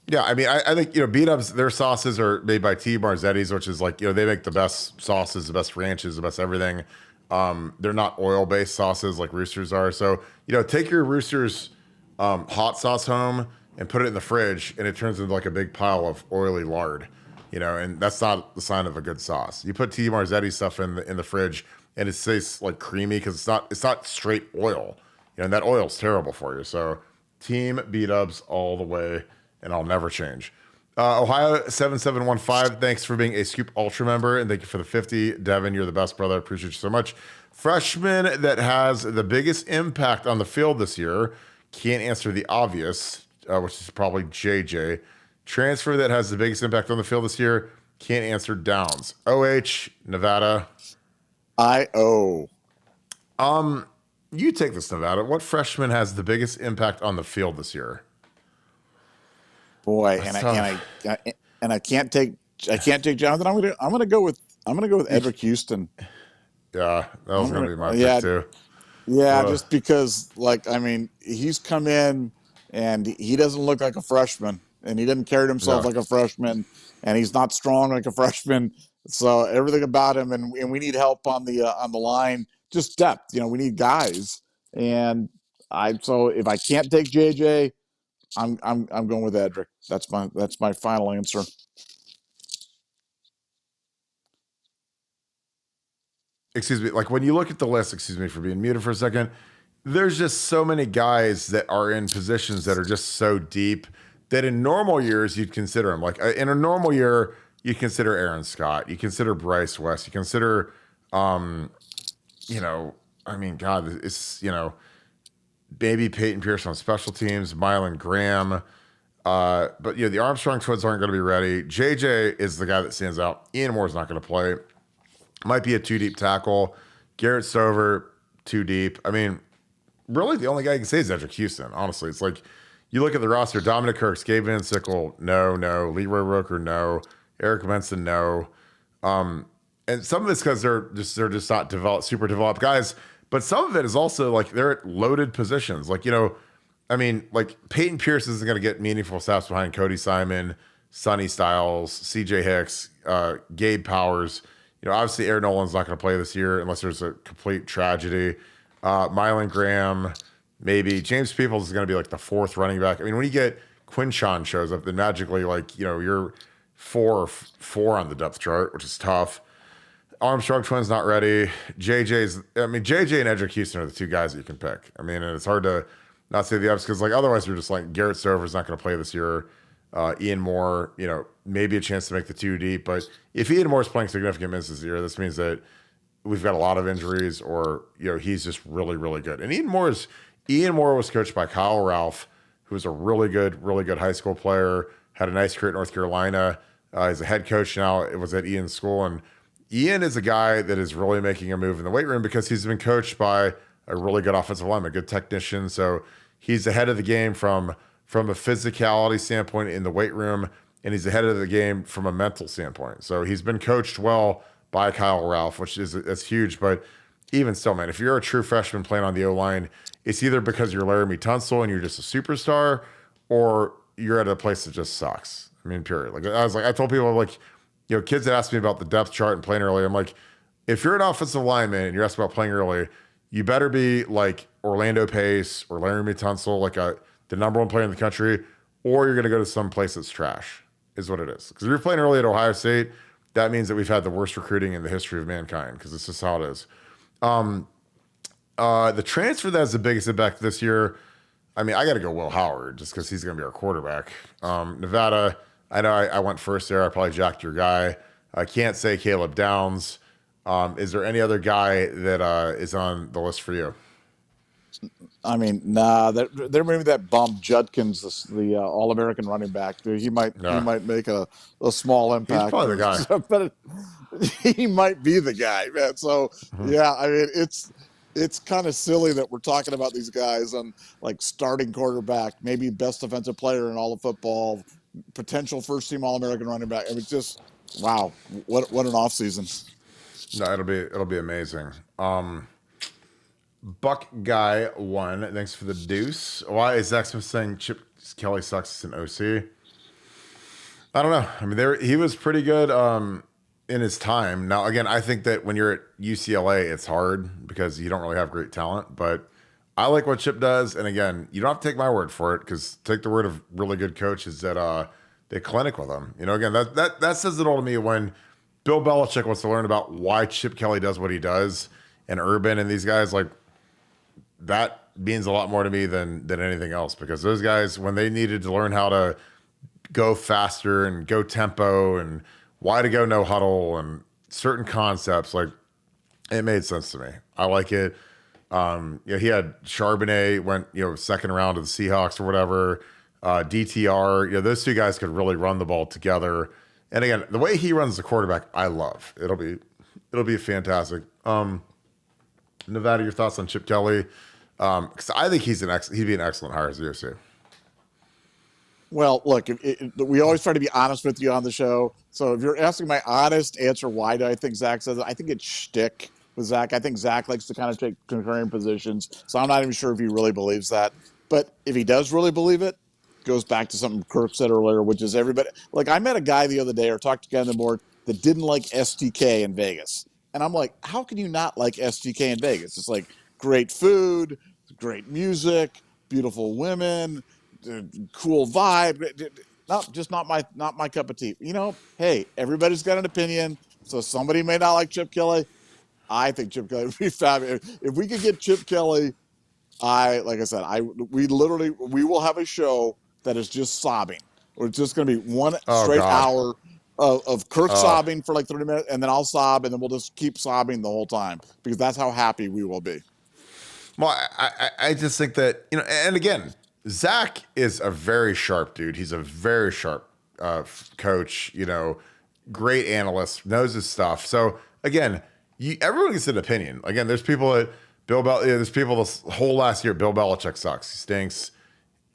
Yeah, I mean, I think, B-Dubs, their sauces are made by T. Marzetti's, which is like, they make the best sauces, the best ranches, the best everything. They're not oil-based sauces like Roosters are. So, take your Roosters hot sauce home and put it in the fridge, and it turns into like a big pile of oily lard. And that's not the sign of a good sauce. You put T. Marzetti stuff in the fridge, and it tastes like creamy because it's not straight oil. And that oil's terrible for you. So, Team B-Dubs all the way, and I'll never change. Ohio 7715, thanks for being a Scoop Ultra member, and thank you for the 50. Devin, you're the best, brother. I appreciate you so much. Freshman that has the biggest impact on the field this year, can't answer the obvious, which is probably JJ. Transfer that has the biggest impact on the field this year, can't answer Downs. OH, Nevada. IO. You take this, Nevada. What freshman has the biggest impact on the field this year? Boy, I can't take Jonathan. I'm gonna go with Edric Houston. Yeah, that was gonna be my pick too. Yeah, just because he's come in and he doesn't look like a freshman, and he didn't carry himself like a freshman, and he's not strong like a freshman. So everything about him, and we need help on the line, just depth. We need guys, and so if I can't take JJ, I'm going with Edric. That's my final answer. Excuse me. Like when you look at the list, excuse me for being muted for a second, there's just so many guys that are in positions that are just so deep that in normal years you'd consider them. Like in a normal year, you consider Aaron Scott, you consider Bryce West, you consider, it's maybe Peyton Pierce on special teams, Mylan Graham. But the Armstrong twins aren't going to be ready. JJ is the guy that stands out. Ian Moore's not going to play. Might be a too deep tackle. Garrett Stover, too deep. I mean, really the only guy you can say is Edric Houston. Honestly, it's like you look at the roster: Dominic Kirks, Gabe Van Sickle, no. Leroy Roker, no. Eric Benson, no. And some of it's because they're just not super developed guys. But some of it is also like they're at loaded positions. Like, Peyton Pierce isn't going to get meaningful snaps behind Cody Simon, Sonny Styles, CJ Hicks, Gabe Powers. Obviously Aaron Nolan's not going to play this year unless there's a complete tragedy. Mylan Graham, maybe. James Peoples is going to be like the fourth running back. I mean, when you get Quinshawn shows up, then magically, like, you're 4 on the depth chart, which is tough. Armstrong twins not ready. JJ and Edric Houston are the two guys that you can pick. I mean, and it's hard to not say the ups because, like, otherwise you're just like Garrett Stover's not going to play this year. Ian Moore, maybe a chance to make the 2 deep. But if Ian Moore's playing significant minutes this year, this means that we've got a lot of injuries, or he's just really, really good. And Ian Moore was coached by Kyle Ralph, who was a really good high school player. Had a nice career at North Carolina. He's a head coach now. It was at Ian's school, and Ian is a guy that is really making a move in the weight room because he's been coached by a really good offensive lineman, a good technician. So he's ahead of the game from a physicality standpoint in the weight room, and he's ahead of the game from a mental standpoint. So he's been coached well by Kyle Ralph, that's huge. But even still, man, if you're a true freshman playing on the O-line, it's either because you're Laramie Tunsil and you're just a superstar, or you're at a place that just sucks. I mean, period. Like I told people, like, kids that ask me about the depth chart and playing early, I'm like, if you're an offensive lineman and you're asked about playing early, you better be like Orlando Pace or Laramie Tunsil, like the number 1 player in the country, or you're going to go to some place that's trash, is what it is. Because if you're playing early at Ohio State, that means that we've had the worst recruiting in the history of mankind, because this is how it is. The transfer that's the biggest impact this year, I mean, I got to go Will Howard just because he's going to be our quarterback. Nevada, I know I went first there. I probably jacked your guy. I can't say Caleb Downs. Is there any other guy that is on the list for you? I mean, nah. There may be that bum Judkins, the All-American running back. He might make a small impact. He's probably the guy, but he might be the guy, man. So yeah, I mean, it's kind of silly that we're talking about these guys on like starting quarterback, maybe best defensive player in all of football, potential first-team All-American running back. I mean, just wow, what an offseason. No, it'll be amazing. Buck Guy 1, thanks for the deuce. Why is Zach Smith saying Chip Kelly sucks as an OC? I don't know. I mean, he was pretty good in his time. Now, again, I think that when you're at UCLA, it's hard because you don't really have great talent. But I like what Chip does. And again, you don't have to take my word for it, because take the word of really good coaches that they clinic with them. Again, that says it all to me when Bill Belichick wants to learn about why Chip Kelly does what he does, and Urban and these guys, like, that means a lot more to me than anything else, because those guys, when they needed to learn how to go faster and go tempo and why to go no huddle and certain concepts, like, it made sense to me. I like it. He had Charbonnet went, second round to the Seahawks or whatever. DTR, those two guys could really run the ball together. And again, the way he runs the quarterback, I love. It'll be fantastic. Nevada, your thoughts on Chip Kelly? Because I think he'd be an excellent hire as the OC. Well, look, we always try to be honest with you on the show. So if you're asking my honest answer, why do I think Zach says it? I think it's shtick with Zach. I think Zach likes to kind of take concurring positions. So I'm not even sure if he really believes that. But if he does really believe it, goes back to something Kirk said earlier, which is everybody. Like, I met a guy the other day, or talked to a guy on the board, that didn't like STK in Vegas. And I'm like, how can you not like STK in Vegas? It's like great food, great music, beautiful women, cool vibe. Not my cup of tea. Hey, everybody's got an opinion. So somebody may not like Chip Kelly. I think Chip Kelly would be fabulous. If we could get Chip Kelly, like I said, we will have a show that is just sobbing. Or it's just going to be one straight hour of Kirk sobbing for like 30 minutes, and then I'll sob, and then we'll just keep sobbing the whole time, because that's how happy we will be. Well, I just think that, and again, Zach is a very sharp dude. He's a very sharp coach, great analyst, knows his stuff. So again, everyone gets an opinion. Again, there's people that there's people this whole last year, Bill Belichick sucks. He stinks.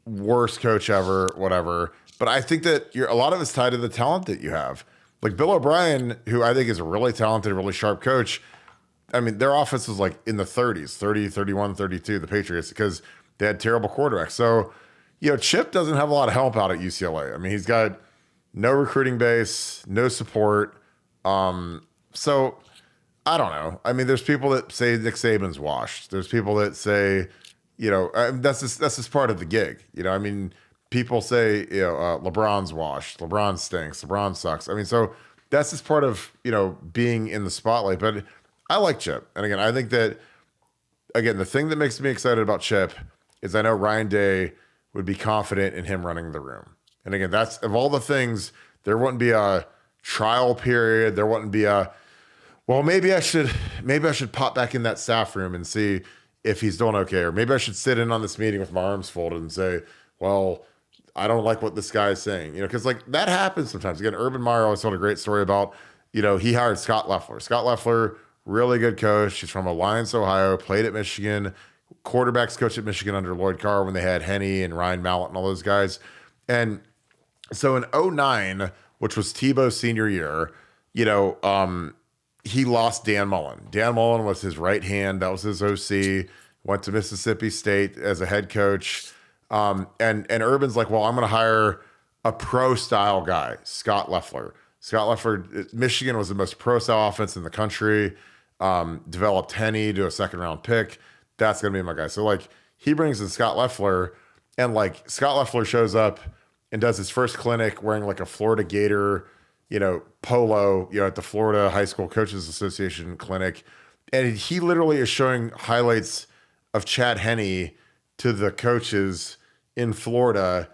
Worst coach ever, whatever. But I think that a lot of it's tied to the talent that you have. Like Bill O'Brien, who I think is a really talented, really sharp coach. I mean, their offense was like in the 30s, 30, 31, 32, the Patriots, because they had terrible quarterbacks. So, Chip doesn't have a lot of help out at UCLA. I mean, he's got no recruiting base, no support. So I don't know. I mean, there's people that say Nick Saban's washed. There's people that say, that's just part of the gig. I mean, people say, LeBron's washed, LeBron stinks, LeBron sucks. I mean, so that's just part of, being in the spotlight. But I like Chip. And again, I think that, again, the thing that makes me excited about Chip is I know Ryan Day would be confident in him running the room. And again, that's, of all the things, there wouldn't be a trial period. There wouldn't be well, maybe I should pop back in that staff room and see if he's doing okay. Or maybe I should sit in on this meeting with my arms folded and say, well, I don't like what this guy is saying, because like that happens sometimes. Again, Urban Meyer always told a great story about, he hired Scott Loeffler. Scott Loeffler, really good coach. He's from Alliance, Ohio, played at Michigan, quarterbacks coach at Michigan under Lloyd Carr when they had Henne and Ryan Mallett and all those guys. And so in 2009, which was Tebow's senior year, he lost Dan Mullen. Dan Mullen was his right hand. That was his OC. Went to Mississippi State as a head coach. And Urban's like, well, I'm going to hire a pro-style guy, Scott Loeffler. Scott Loeffler, Michigan was the most pro-style offense in the country. Developed Henne to a second-round pick. That's going to be my guy. So, like, he brings in Scott Loeffler, and, like, Scott Loeffler shows up and does his first clinic wearing, like, a Florida Gator, polo, at the Florida High School Coaches Association clinic. And he literally is showing highlights of Chad Henne to the coaches in Florida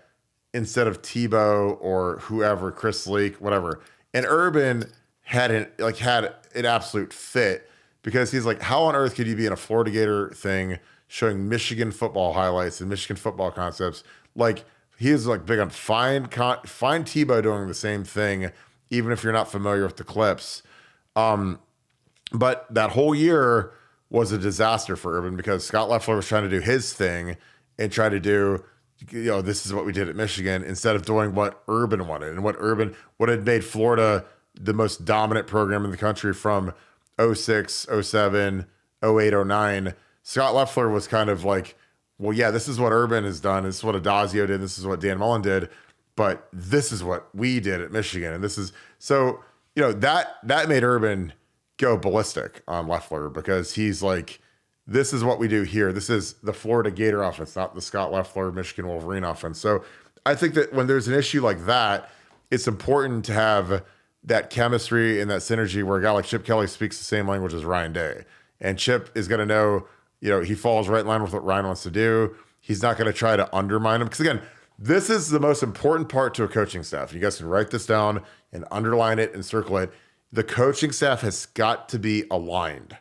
instead of Tebow or whoever, Chris Leak, whatever. And Urban had an absolute fit because he's like, how on earth could you be in a Florida Gator thing showing Michigan football highlights and Michigan football concepts? Like, he is like big on find Tebow doing the same thing, even if you're not familiar with the clips. But that whole year was a disaster for Urban because Scott Loeffler was trying to do his thing and try to do, this is what we did at Michigan instead of doing what Urban wanted and what had made Florida the most dominant program in the country from 06, 07, 08, 09. Scott Loeffler was kind of like, well, yeah, this is what Urban has done. This is what Adazio did. This is what Dan Mullen did. But this is what we did at Michigan. And this is, so, that made Urban go ballistic on Loeffler because he's like, this is what we do here. This is the Florida Gator offense, not the Scott Loeffler Michigan Wolverine offense. So I think that when there's an issue like that, it's important to have that chemistry and that synergy where a guy like Chip Kelly speaks the same language as Ryan Day. And Chip is going to know, he falls right in line with what Ryan wants to do. He's not going to try to undermine him. Because again, this is the most important part to a coaching staff. You guys can write this down and underline it and circle it. The coaching staff has got to be aligned.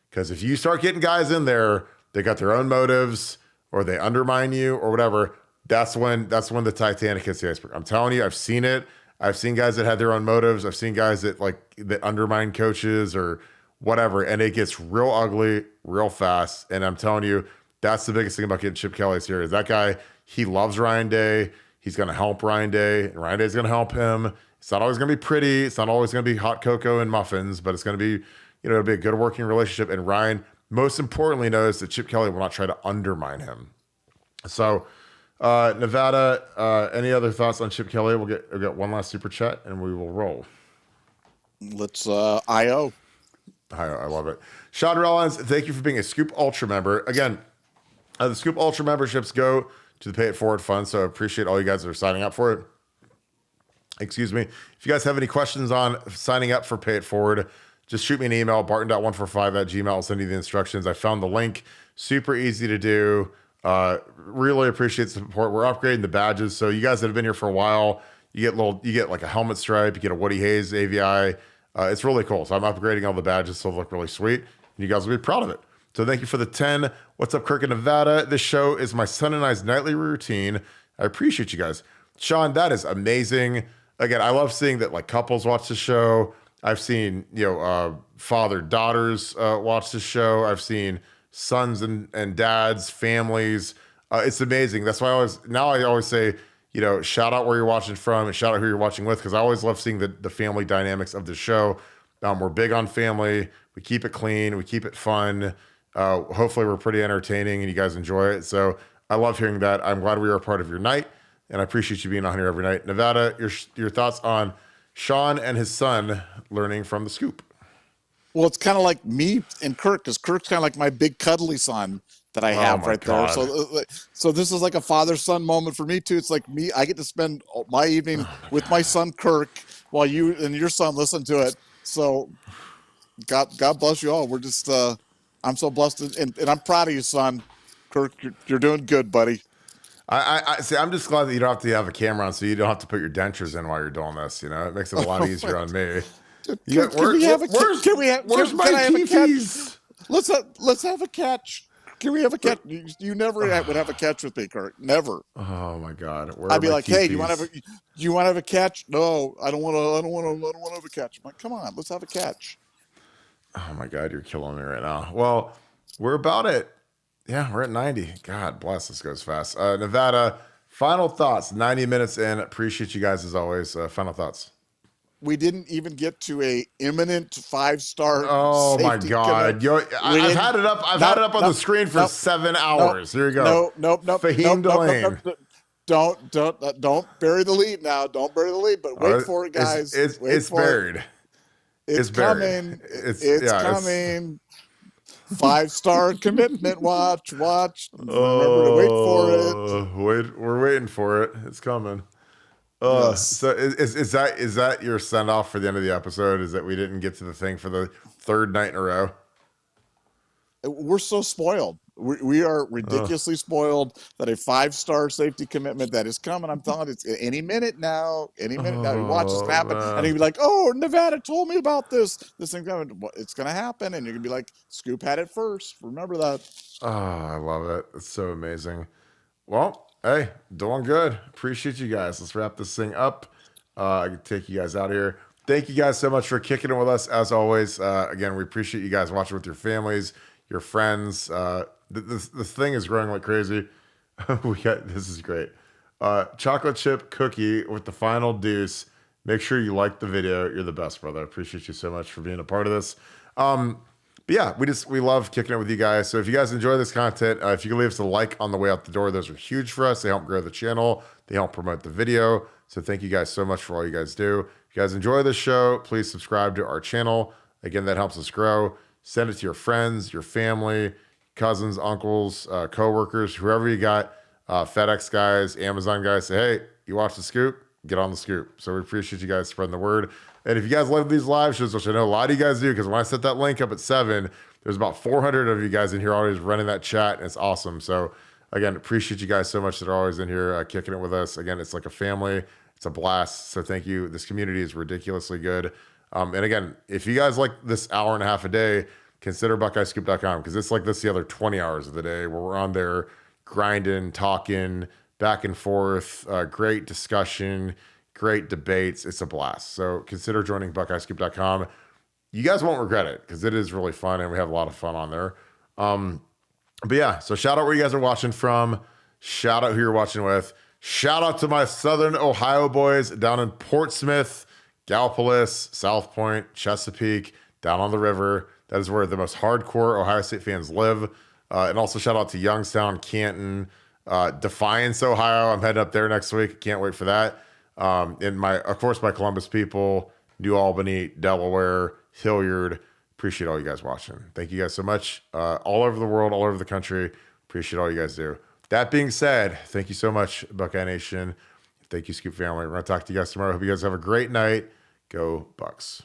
Because if you start getting guys in there, they got their own motives or they undermine you or whatever, that's when the Titanic hits the iceberg. I'm telling you, I've seen it. I've seen guys that had their own motives. I've seen guys that undermine coaches or whatever, and it gets real ugly real fast. And I'm telling you, that's the biggest thing about getting Chip Kelly here is that guy, he loves Ryan Day. He's going to help Ryan Day, and Ryan Day's going to help him. It's not always going to be pretty. It's not always going to be hot cocoa and muffins, but it's going to be, it'll be a good working relationship. And Ryan, most importantly, knows that Chip Kelly will not try to undermine him. So, Nevada, any other thoughts on Chip Kelly? We'll get one last super chat and we will roll. Let's IO. I love it. Sean Rollins, thank you for being a Scoop Ultra member. Again, the Scoop Ultra memberships go to the Pay It Forward Fund, so I appreciate all you guys that are signing up for it. Excuse me. If you guys have any questions on signing up for Pay It Forward, just shoot me an email, barton.145@gmail. I'll send you the instructions. I found the link. Super easy to do. Really appreciate the support. We're upgrading the badges. So you guys that have been here for a while, you get like a helmet stripe, you get a Woody Hayes AVI. It's really cool. So I'm upgrading all the badges so they look really sweet. And you guys will be proud of it. So thank you for the 10. What's up, Kirk in Nevada? This show is my son and I's nightly routine. I appreciate you guys. Sean, that is amazing. Again, I love seeing that like couples watch the show. I've seen, father-daughters watch the show. I've seen sons and dads, families. It's amazing. That's why I always say, shout out where you're watching from and shout out who you're watching with, because I always love seeing the family dynamics of the show. We're big on family. We keep it clean. We keep it fun. Hopefully we're pretty entertaining and you guys enjoy it. So I love hearing that. I'm glad we are a part of your night, and I appreciate you being on here every night. Nevada, your thoughts on Sean and his son learning from the Scoop? Well, it's kind of like me and Kirk, because Kirk's kind of like my big cuddly son. that I Oh have my right there. God. So this is like a father-son moment for me too. It's like me, I get to spend my evening with my son Kirk while you and your son listen to it. So God bless you all. We're just I'm so blessed, and I'm proud of you, son. Kirk, you're doing good, buddy. I see. I'm just glad that you don't have to have a camera on, so you don't have to put your dentures in while you're doing this. You know, it makes it a lot easier on me. You got, Can we have a where's can my I have a catch? teepees? Let's have a catch. Can we have a catch? You never would have a catch with me, Kirk. Never. Oh my God, where I'd are be my like, hey, teepees? you want to have a catch? No, I don't want to. I don't want to have a catch. I'm like, come on, let's have a catch. Oh my God, you're killing me right now. Well, we're about it. Yeah, we're at 90. God bless, this goes fast. Nevada, final thoughts. 90 minutes in. Appreciate you guys as always. Final thoughts. We didn't even get to a imminent 5-star Oh my safety commit. God. I've had it up. I've had it up on the screen for 7 hours. Here you go. Nope. Fahim Delane. Don't bury the lead now. Don't bury the lead, but wait for it, guys. It's buried. It's buried. coming. It's coming. 5-star commitment. Watch. Remember to wait for it. We're waiting for it. It's coming. Yes. So is that your send off for the end of the episode? Is that we didn't get to the thing for the third night in a row? We're so spoiled. We are ridiculously spoiled that a 5-star safety commitment that is coming. I'm telling you, it's any minute now. Any minute now. You watch this happen, and you'll be like, "Oh, Nevada told me about this. This thing coming. It's gonna happen." And you're gonna be like, "Scoop had it first. Remember that." Oh, I love it. It's so amazing. Well, hey, doing good. Appreciate you guys. Let's wrap this thing up. I can take you guys out here. Thank you guys so much for kicking it with us. As always, again, we appreciate you guys watching with your families, your friends. This thing is growing like crazy. This is great. Chocolate chip cookie with the final deuce. Make sure you like the video. You're the best, brother. I appreciate you so much for being a part of this. But yeah, we love kicking it with you guys. So if you guys enjoy this content, if you can leave us a like on the way out the door, those are huge for us. They help grow the channel. They help promote the video. So thank you guys so much for all you guys do. If you guys enjoy this show, please subscribe to our channel. Again, that helps us grow. Send it to your friends, your family, cousins, uncles, coworkers, whoever you got, FedEx guys, Amazon guys. Say, hey, you watch the Scoop? Get on the Scoop. So we appreciate you guys spreading the word. And if you guys love these live shows, which I know a lot of you guys do, because when I set that link up at 7, there's about 400 of you guys in here always running that chat, and it's awesome. So again, appreciate you guys so much that are always in here kicking it with us. Again, it's like a family. It's a blast. So thank you. This community is ridiculously good. And again, if you guys like this hour and a half a day, consider BuckeyeScoop.com, because it's like this the other 20 hours of the day where we're on there grinding, talking, back and forth, great discussion, great debates. It's a blast. So consider joining BuckeyeScoop.com. You guys won't regret it because it is really fun and we have a lot of fun on there. But yeah, so shout out where you guys are watching from. Shout out who you're watching with. Shout out to my Southern Ohio boys down in Portsmouth, Gallipolis, South Point, Chesapeake, down on the river. That is where the most hardcore Ohio State fans live. And also shout out to Youngstown, Canton, Defiance, Ohio. I'm heading up there next week. Can't wait for that. And of course, my Columbus people, New Albany, Delaware, Hilliard. Appreciate all you guys watching. Thank you guys so much. All over the world, all over the country. Appreciate all you guys do. That being said, thank you so much, Buckeye Nation. Thank you, Scoop family. We're going to talk to you guys tomorrow. Hope you guys have a great night. Go Bucks.